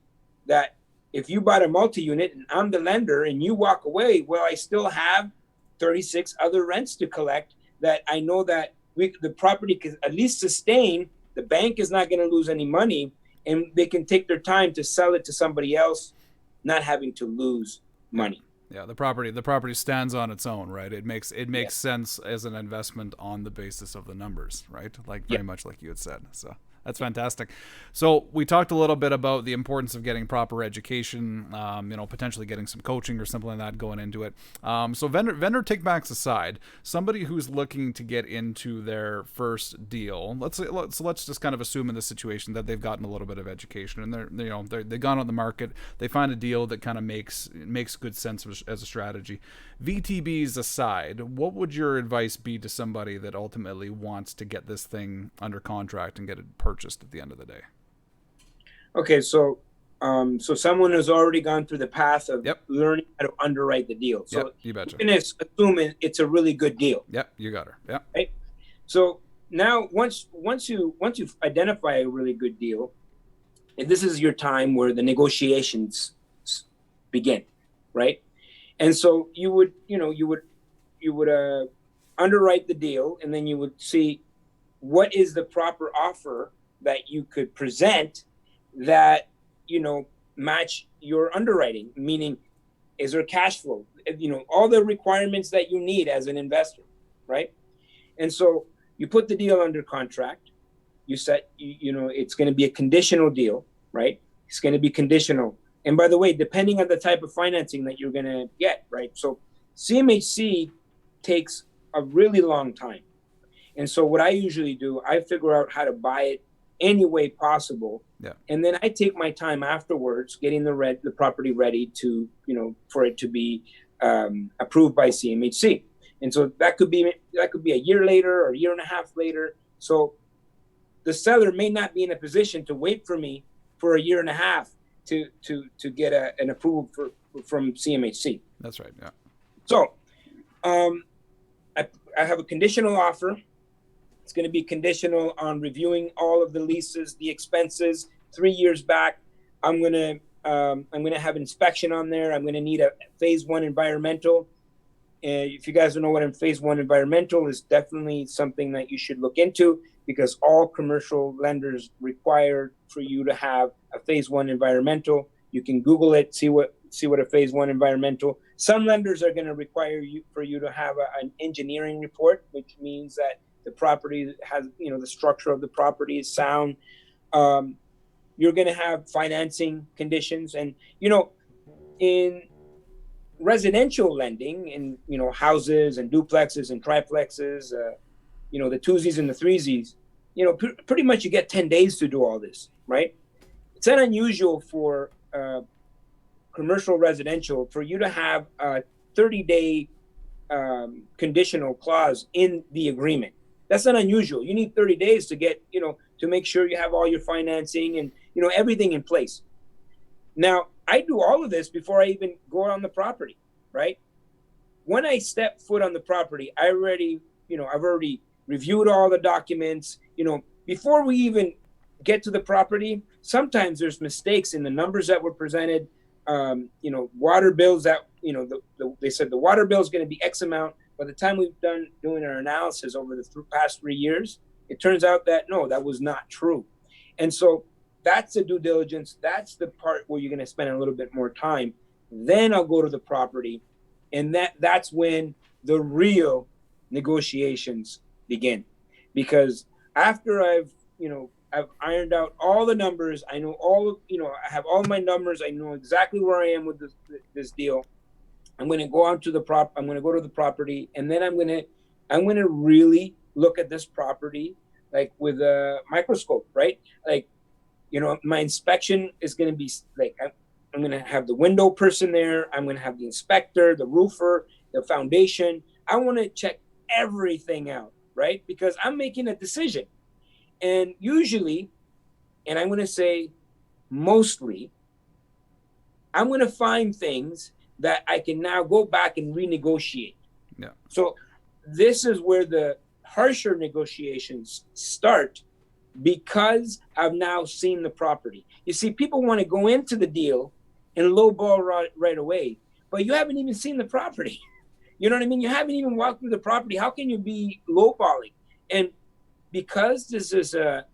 that if you bought a multi-unit and I'm the lender and you walk away, well, I still have 36 other rents to collect that I know that the property can at least sustain. The bank is not going to lose any money, and they can take their time to sell it to somebody else, not having to lose money. Yeah, the property stands on its own, right? It makes sense as an investment on the basis of the numbers, right? Like very much like you had said. So that's fantastic. So we talked a little bit about the importance of getting proper education, potentially getting some coaching or something like that going into it. So vendor takebacks aside, somebody who's looking to get into their first deal, let's just kind of assume in this situation that they've gotten a little bit of education and they've gone on the market, they find a deal that kind of makes good sense as a strategy. VTBs aside, what would your advice be to somebody that ultimately wants to get this thing under contract and get it purchased at the end of the day? Okay, so someone has already gone through the path of learning how to underwrite the deal. So you betcha. You can assume it's a really good deal. Yep, you got her. Yep. Right. So now once you identify a really good deal, and this is your time where the negotiations begin, right? And so you would underwrite the deal, and then you would see what is the proper offer that you could present that, match your underwriting, meaning is there cash flow, all the requirements that you need as an investor, right? And so you put the deal under contract, you set, it's going to be a conditional deal, right? It's going to be conditional And by the way, depending on the type of financing that you're going to get, right? So CMHC takes a really long time. And so what I usually do, I figure out how to buy it any way possible. Yeah. And then I take my time afterwards getting the property ready to, for it to be approved by CMHC. And so that could be a year later or a year and a half later. So the seller may not be in a position to wait for me for a year and a half to get an approval from CMHC. That's right. Yeah. So I have a conditional offer. It's going to be conditional on reviewing all of the leases, the expenses 3 years back. I'm going to have inspection on there. I'm going to need a phase 1 environmental. If you guys don't know what a phase 1 environmental is, definitely something that you should look into, because all commercial lenders require for you to have a phase 1 environmental. You can Google it, see what a phase 1 environmental. Some lenders are going to require for you to have an engineering report, which means that the property has, the structure of the property is sound. You're going to have financing conditions, and in residential lending, in houses and duplexes and triplexes, the twosies and the threesies, pretty much you get 10 days to do all this, right? It's not unusual for commercial residential for you to have a 30-day conditional clause in the agreement. That's not unusual. You need 30 days to get, to make sure you have all your financing and, everything in place. Now, I do all of this before I even go on the property, right? When I step foot on the property, I've already reviewed all the documents. Before we even get to the property, sometimes there's mistakes in the numbers that were presented. Water bills that, they said the water bill is going to be X amount. By the time we've done doing our analysis over the past 3 years, it turns out that no, that was not true. And so that's the due diligence. That's the part where you're going to spend a little bit more time. Then I'll go to the property, and that's when the real negotiations begin. Because after I've ironed out all the numbers, I know I have all my numbers, I know exactly where I am with this deal. I'm going to go on to I'm going to go to the property, and then I'm going to really look at this property like with a microscope, right? Like, my inspection is going to be like, I'm going to have the window person there. I'm going to have the inspector, the roofer, the foundation. I want to check everything out, right? Because I'm making a decision. And usually, and I'm going to say mostly, I'm going to find things that I can now go back and renegotiate. Yeah. So this is where the harsher negotiations start, because I've now seen the property. You see, people want to go into the deal and lowball right away, but you haven't even seen the property. You know what I mean? You haven't even walked through the property. How can you be lowballing? And because this is an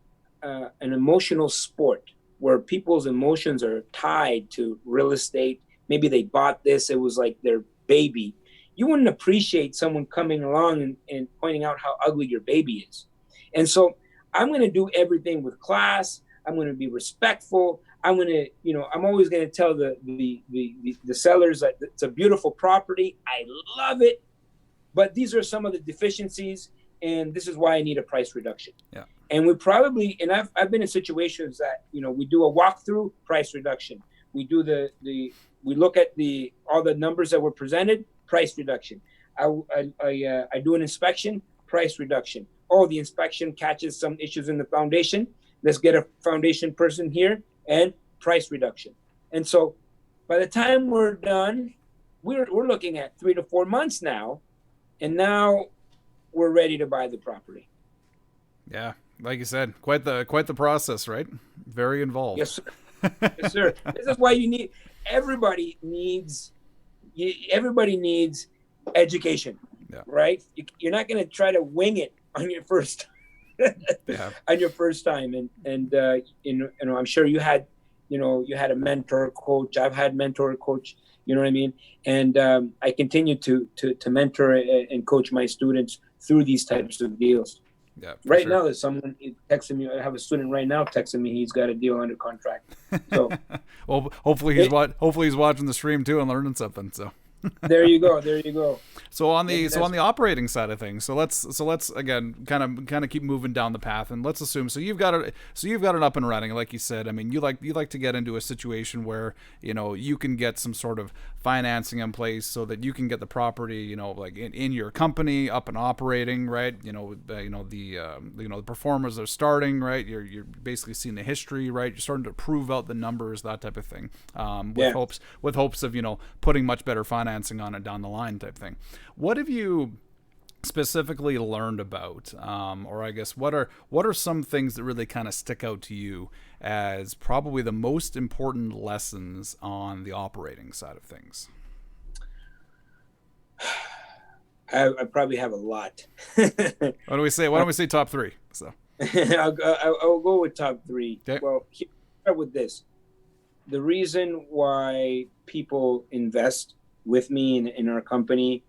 emotional sport where people's emotions are tied to real estate, maybe they bought this, it was like their baby. You wouldn't appreciate someone coming along and pointing out how ugly your baby is. And so I'm going to do everything with class. I'm going to be respectful. I'm going to, I'm always going to tell the sellers that it's a beautiful property. I love it, but these are some of the deficiencies, and this is why I need a price reduction. Yeah. And and I've been in situations that, we do a walkthrough, price reduction. We do we look at all the numbers that were presented, price reduction. I do an inspection, price reduction. Oh, the inspection catches some issues in the foundation. Let's get a foundation person here, and price reduction. And so by the time we're done, we're looking at 3 to 4 months now, and now we're ready to buy the property. Yeah, like you said, quite the process, right? Very involved. Yes, sir. Yes, sir. This is why everybody needs education. Yeah. Right? You're not going to try to wing it on your first time. And I'm sure you had a mentor, coach. I've had mentor, coach. You know what I mean? And I continue to mentor and coach my students through these types of deals. Yeah, for Right sure. now, there's someone texting me. I have a student right now texting me. He's got a deal under contract. So Well, hopefully it, hopefully he's watching the stream too and learning something. So there you go. There you go. so on Maybe on that's the operating side of things, let's again kind of keep moving down the path, and let's assume you've got it up and running, like you said. I mean, you like to get into a situation where you can get some sort of financing in place so that you can get the property like in your company up and operating, right? The performers are starting, right? You're basically seeing the history, right? You're starting to prove out the numbers, that type of thing, yeah. with hopes of putting much better financing on it down the line, type thing. What have you specifically learned about, or I guess what are some things that really kind of stick out to you as probably the most important lessons on the operating side of things? I probably have a lot. Why don't we say top three? So I'll go with top three. okay. Well, start with this. The reason why people invest with me in our company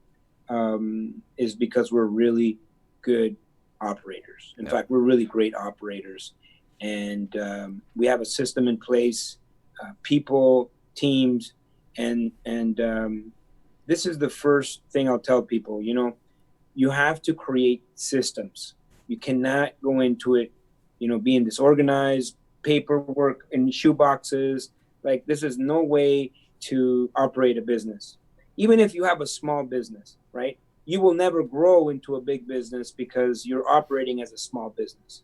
is because we're really good operators. In fact, we're really great operators. And we have a system in place, people, teams, and this is the first thing I'll tell people. You have to create systems. You cannot go into it, being disorganized, paperwork in shoeboxes. Like, this is no way to operate a business. Even if you have a small business, right? You will never grow into a big business because you're operating as a small business.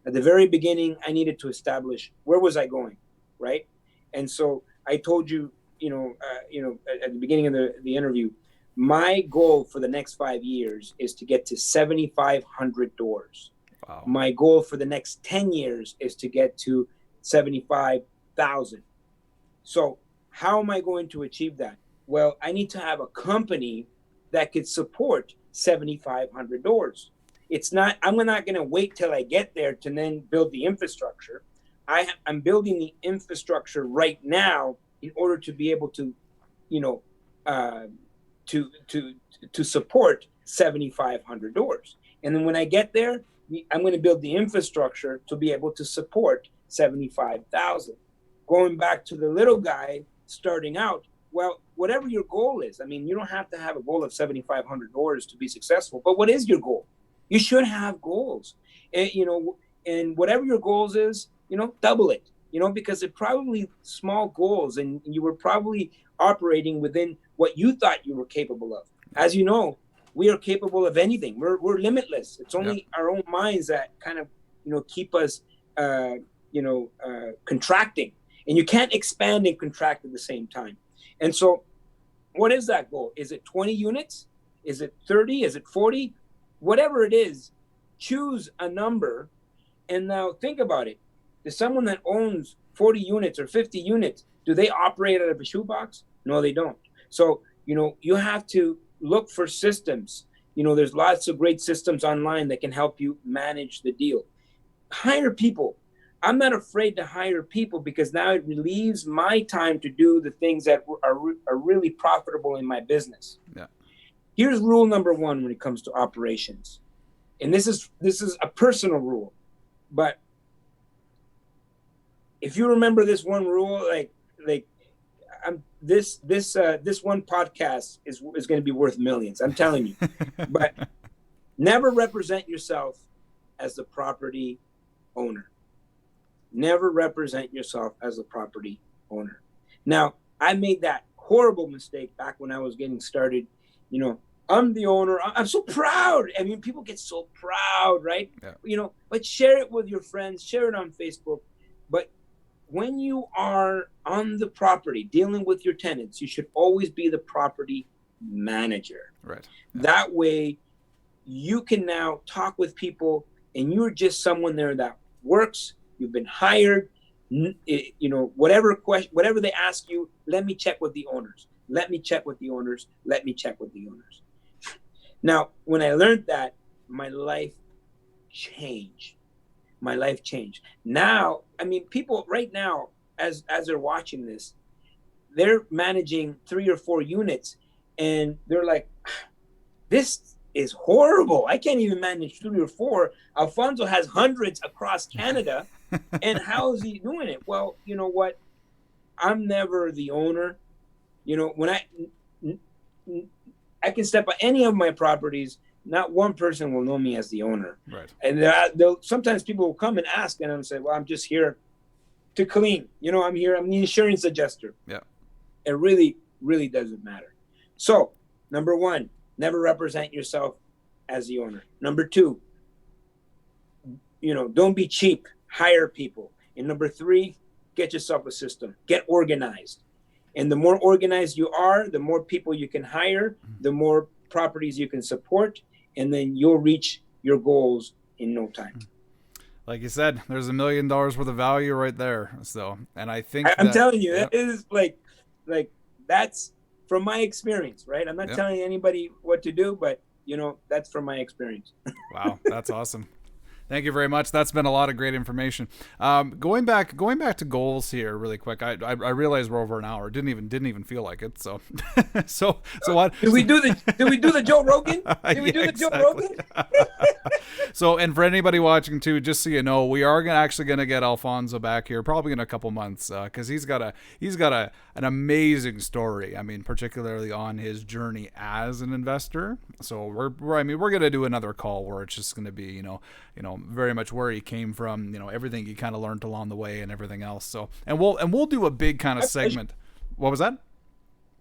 At the very beginning, I needed to establish where was I going, right? And so I told you, at the beginning of the interview, my goal for the next 5 years is to get to 7,500 doors. Wow. My goal for the next 10 years is to get to 75,000. So how am I going to achieve that? Well, I need to have a company that could support 7,500 doors. I'm not going to wait till I get there to then build the infrastructure. I'm building the infrastructure right now in order to be able to, to support 7,500 doors. And then when I get there, I'm going to build the infrastructure to be able to support 75,000. Going back to the little guy starting out, well, whatever your goal is, I mean, you don't have to have a goal of 7,500 doors to be successful, but what is your goal? You should have goals. And whatever your goals is, double it, because they're probably small goals and you were probably operating within what you thought you were capable of. As you know, we are capable of anything. We're limitless. It's only our own minds that kind of, keep us, contracting. And you can't expand and contract at the same time. And so what is that goal? Is it 20 units? Is it 30? Is it 40? Whatever it is, choose a number. And now think about it. Does someone that owns 40 units or 50 units, do they operate out of a shoebox? No, they don't. So, you have to look for systems. There's lots of great systems online that can help you manage the deal. Hire people. I'm not afraid to hire people because now it relieves my time to do the things that are really profitable in my business. Yeah. Here's rule number one when it comes to operations. And this is a personal rule, but if you remember this one rule, this one podcast is going to be worth millions. I'm telling you. But never represent yourself as the property owner. Never represent yourself as a property owner. Now, I made that horrible mistake back when I was getting started. I'm the owner. I'm so proud. I mean, people get so proud, right? Yeah. But share it with your friends, share it on Facebook. But when you are on the property dealing with your tenants, you should always be the property manager. Right. Yeah. That way you can now talk with people and you're just someone there that works. You've been hired, whatever they ask you, let me check with the owners. Let me check with the owners. Let me check with the owners. Now, when I learned that, my life changed. Now, I mean, people right now, as they're watching this, they're managing 3 or 4 units and they're like, this is horrible. I can't even manage 3 or 4. Alfonso has hundreds across Canada. And how is he doing it? Well, you know what? I'm never the owner. You know, when I can step on any of my properties, not one person will know me as the owner. Right. And sometimes people will come and ask, and I'm say, well, I'm just here to clean. You know, I'm here. I'm the insurance adjuster. Yeah. It really, really doesn't matter. So, number one, never represent yourself as the owner. Number two, you know, don't be cheap. Hire people. And number three, get yourself a system. Get organized. And the more organized you are, the more people you can hire, the more properties you can support, and then you'll reach your goals in no time. Like you said, there's $1 million worth of value right there. So, and I think I'm telling you, it is like that's from my experience, right? I'm not telling anybody what to do, but you know, that's from my experience. Wow, that's awesome. Thank you very much. That's been a lot of great information. Going back to goals here, really quick. I realize we're over an hour. Didn't even feel like it. So, so what? Did we do the Joe Rogan? Did we do the Joe Rogan? So, and for anybody watching too, just so you know, we are actually going to get Alfonso back here probably in a couple months because he's got an amazing story. I mean, particularly on his journey as an investor. So we're going to do another call where it's just going to be, you know, very much where he came from, you know, everything he kind of learned along the way and everything else. So, and we'll do a big kind of segment. What was that?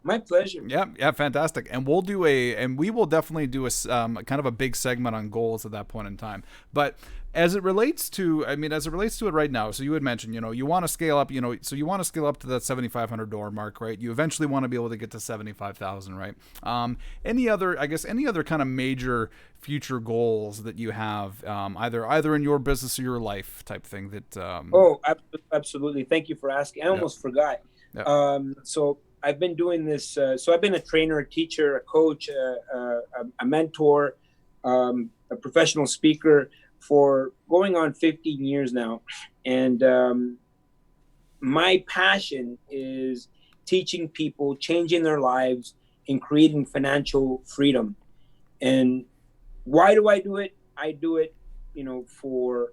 My pleasure. Yeah, fantastic. And we will definitely do a kind of a big segment on goals at that point in time. But as it relates to it right now, so you had mentioned, you know, you want to scale up, you know, so you want to scale up to that $7,500 mark, right? You eventually want to be able to get to 75,000, right? Any other kind of major future goals that you have, either in your business or your life type thing that? Absolutely. Thank you for asking. I almost forgot. Yeah. So I've been doing this. So I've been a trainer, a teacher, a coach, a mentor, a professional speaker for going on 15 years now. And my passion is teaching people, changing their lives, and creating financial freedom. And why do I do it? I do it, for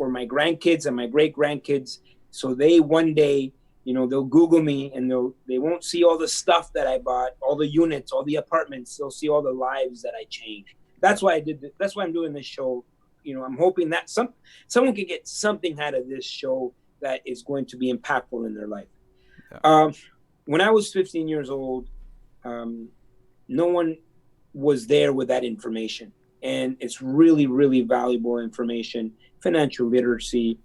my grandkids and my great grandkids. So they one day, they'll Google me and they won't see all the stuff that I bought, all the units, all the apartments. They'll see all the lives that I changed. That's why I did this. That's why I'm doing this show. I'm hoping that someone can get something out of this show that is going to be impactful in their life. Yeah. When I was 15 years old, no one was there with that information. And it's really, really valuable information, financial literacy,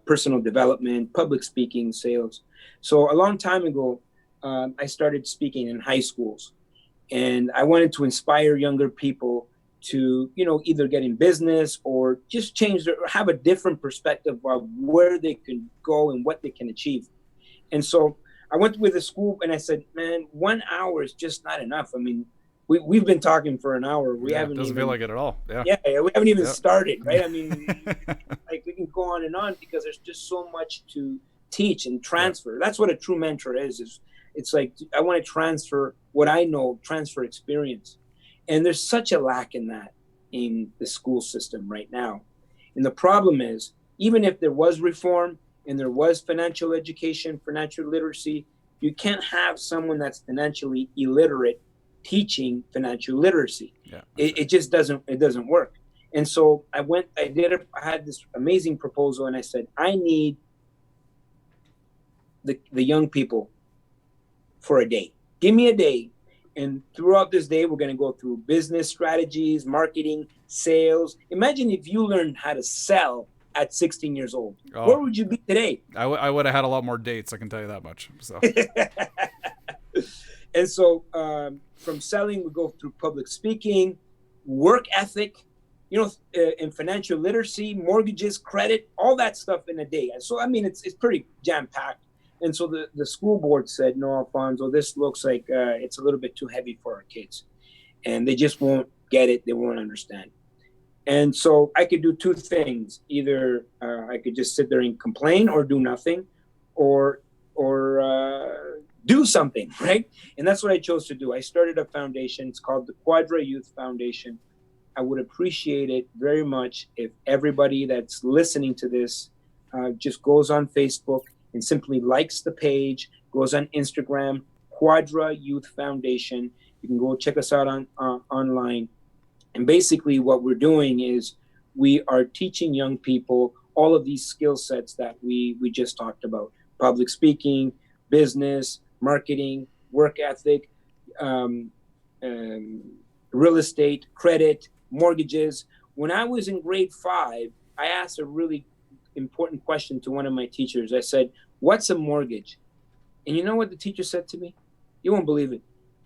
personal development, public speaking, sales. So a long time ago, I started speaking in high schools, and I wanted to inspire younger people to, either get in business or just have a different perspective of where they can go and what they can achieve. And so I went with the school and I said, man, 1 hour is just not enough. I mean, we've been talking for an hour. We haven't doesn't feel like it at all. Yeah, we haven't even started, right? I mean, like we can go on and on because there's just so much to teach and transfer. That's what a true mentor is it's like, I want to transfer what I know, transfer experience. And there's such a lack in that in the school system right now. And the problem is, even if there was reform and there was financial education, financial literacy, you can't have someone that's financially illiterate teaching financial literacy. Yeah, it just doesn't work. And so I had this amazing proposal and I said, I need the young people for a day. Give me a day. And throughout this day, we're going to go through business strategies, marketing, sales. Imagine if you learned how to sell at 16 years old. Oh, where would you be today? I would have had a lot more dates, I can tell you that much. So. And so from selling, we go through public speaking, work ethic, and financial literacy, mortgages, credit, all that stuff in a day. And so, I mean, it's pretty jam-packed. And so the school board said, no, Alfonso, this looks like it's a little bit too heavy for our kids. And they just won't get it. They won't understand. And so I could do two things. Either I could just sit there and complain or do nothing, or do something, right? And that's what I chose to do. I started a foundation. It's called the Quadra Youth Foundation. I would appreciate it very much if everybody that's listening to this just goes on Facebook and simply likes the page, goes on Instagram, Quadra Youth Foundation. You can go check us out on online. And basically what we're doing is we are teaching young people all of these skill sets that we just talked about: public speaking, business, marketing, work ethic, real estate, credit, mortgages. When I was in grade 5, I asked a really important question to one of my teachers. I said, "What's a mortgage?" And you know what the teacher said to me? You won't believe it.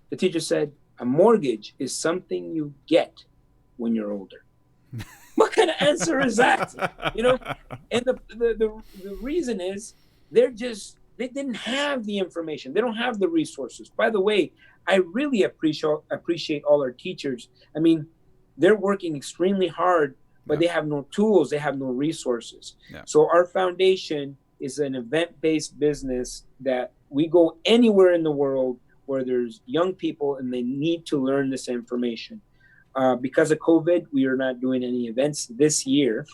The teacher said, "A mortgage is something you get when you're older." What kind of answer is that? You know, and the reason is they didn't have the information. They don't have the resources. By the way, I really appreciate all our teachers. I mean, they're working extremely hard, but they have no tools. They have no resources. Yeah. So our foundation is an event-based business that we go anywhere in the world where there's young people and they need to learn this information. Because of COVID, we are not doing any events this year,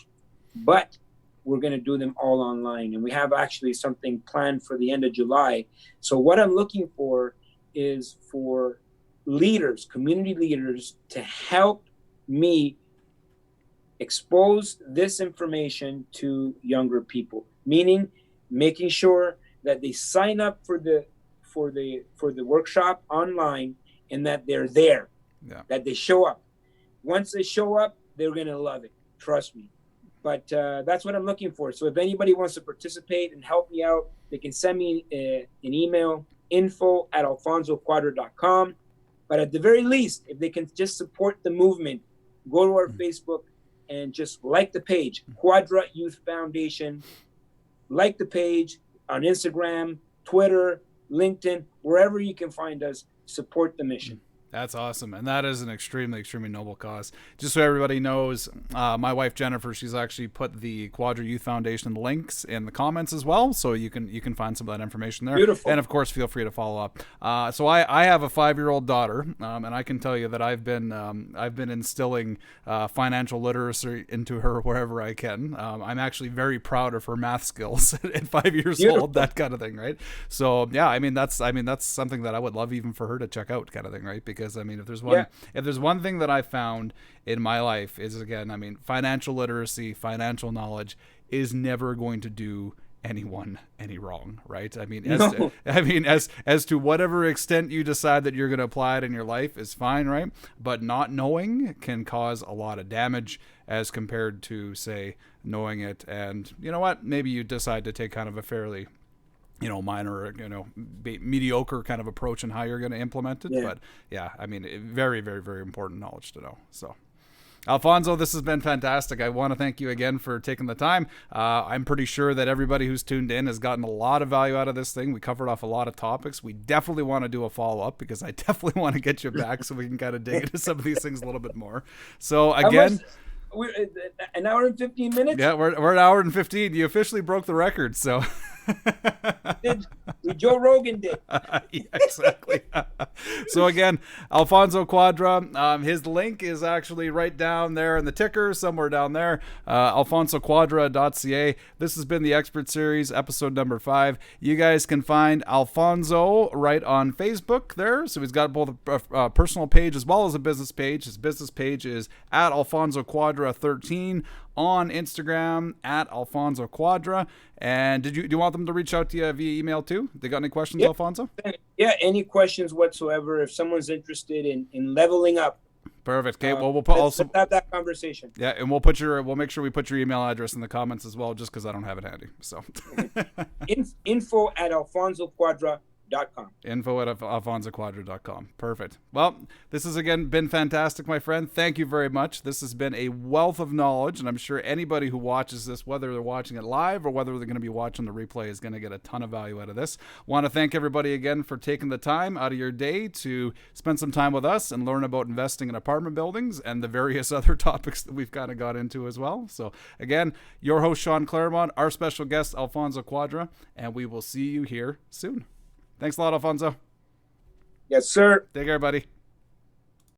but we're going to do them all online. And we have actually something planned for the end of July. So what I'm looking for is for leaders, community leaders, to help me expose this information to younger people, meaning making sure that they sign up for the workshop online and that they're there, that they show up. Once they show up, they're going to love it. Trust me. But that's what I'm looking for. So if anybody wants to participate and help me out, they can send me an email, info@alfonsocuadra.com. But at the very least, if they can just support the movement, go to our Facebook and just like the page, Quadra Youth Foundation. Like the page on Instagram, Twitter, LinkedIn, wherever you can find us. Support the mission. That's awesome. And that is an extremely, extremely noble cause. Just so everybody knows, my wife, Jennifer, she's actually put the Quadra Youth Foundation links in the comments as well. So you can find some of that information there. Beautiful. And of course, feel free to follow up. So I have a 5-year-old daughter, and I can tell you that I've been instilling financial literacy into her wherever I can. I'm actually very proud of her math skills at 5 years Beautiful. old, that kind of thing. Right. So yeah, I mean, that's something that I would love even for her to check out, kind of thing. Right. Because I mean, if there's one thing that I found in my life is, again, I mean, financial literacy, financial knowledge is never going to do anyone any wrong, right? I mean, as to whatever extent you decide that you're going to apply it in your life is fine, right? But not knowing can cause a lot of damage as compared to, say, knowing it. And you know what? Maybe you decide to take kind of a fairly minor, mediocre kind of approach in how you're going to implement it. Yeah. But yeah, I mean, very, very, very important knowledge to know. So, Alfonso, this has been fantastic. I want to thank you again for taking the time. I'm pretty sure that everybody who's tuned in has gotten a lot of value out of this thing. We covered off a lot of topics. We definitely want to do a follow-up because I definitely want to get you back so we can kind of dig into some of these things a little bit more. So again, we're an hour and 15 minutes. Yeah, we're an hour and 15. You officially broke the record. So Joe Rogan did. Yeah, exactly. So again, Alfonso Cuadra, his link is actually right down there in the ticker, somewhere down there, alfonsocuadra.ca. This has been the Expert Series, episode number 5. You guys can find Alfonso right on Facebook there. So he's got both a personal page as well as a business page. His business page is at Alfonso Cuadra 13. On Instagram at Alfonso Cuadra. And do you want them to reach out to you via email too? They got any questions, Alfonso? Yeah, any questions whatsoever. If someone's interested in leveling up. Perfect. Okay. Well, let's have that conversation. Yeah, and we'll make sure we put your email address in the comments as well, just because I don't have it handy. So info@alfonsocuadra.com. info@alfonsocuadra.com. Perfect. Well, this has again been fantastic, my friend. Thank you very much. This has been a wealth of knowledge, and I'm sure anybody who watches this, whether they're watching it live or whether they're going to be watching the replay, is going to get a ton of value out of this. Want to thank everybody again for taking the time out of your day to spend some time with us and learn about investing in apartment buildings and the various other topics that we've kind of got into as well. So again, your host, Sean Claremont, our special guest, Alfonso Cuadra, and we will see you here soon. Thanks a lot, Alfonso. Yes, sir. Take care, buddy.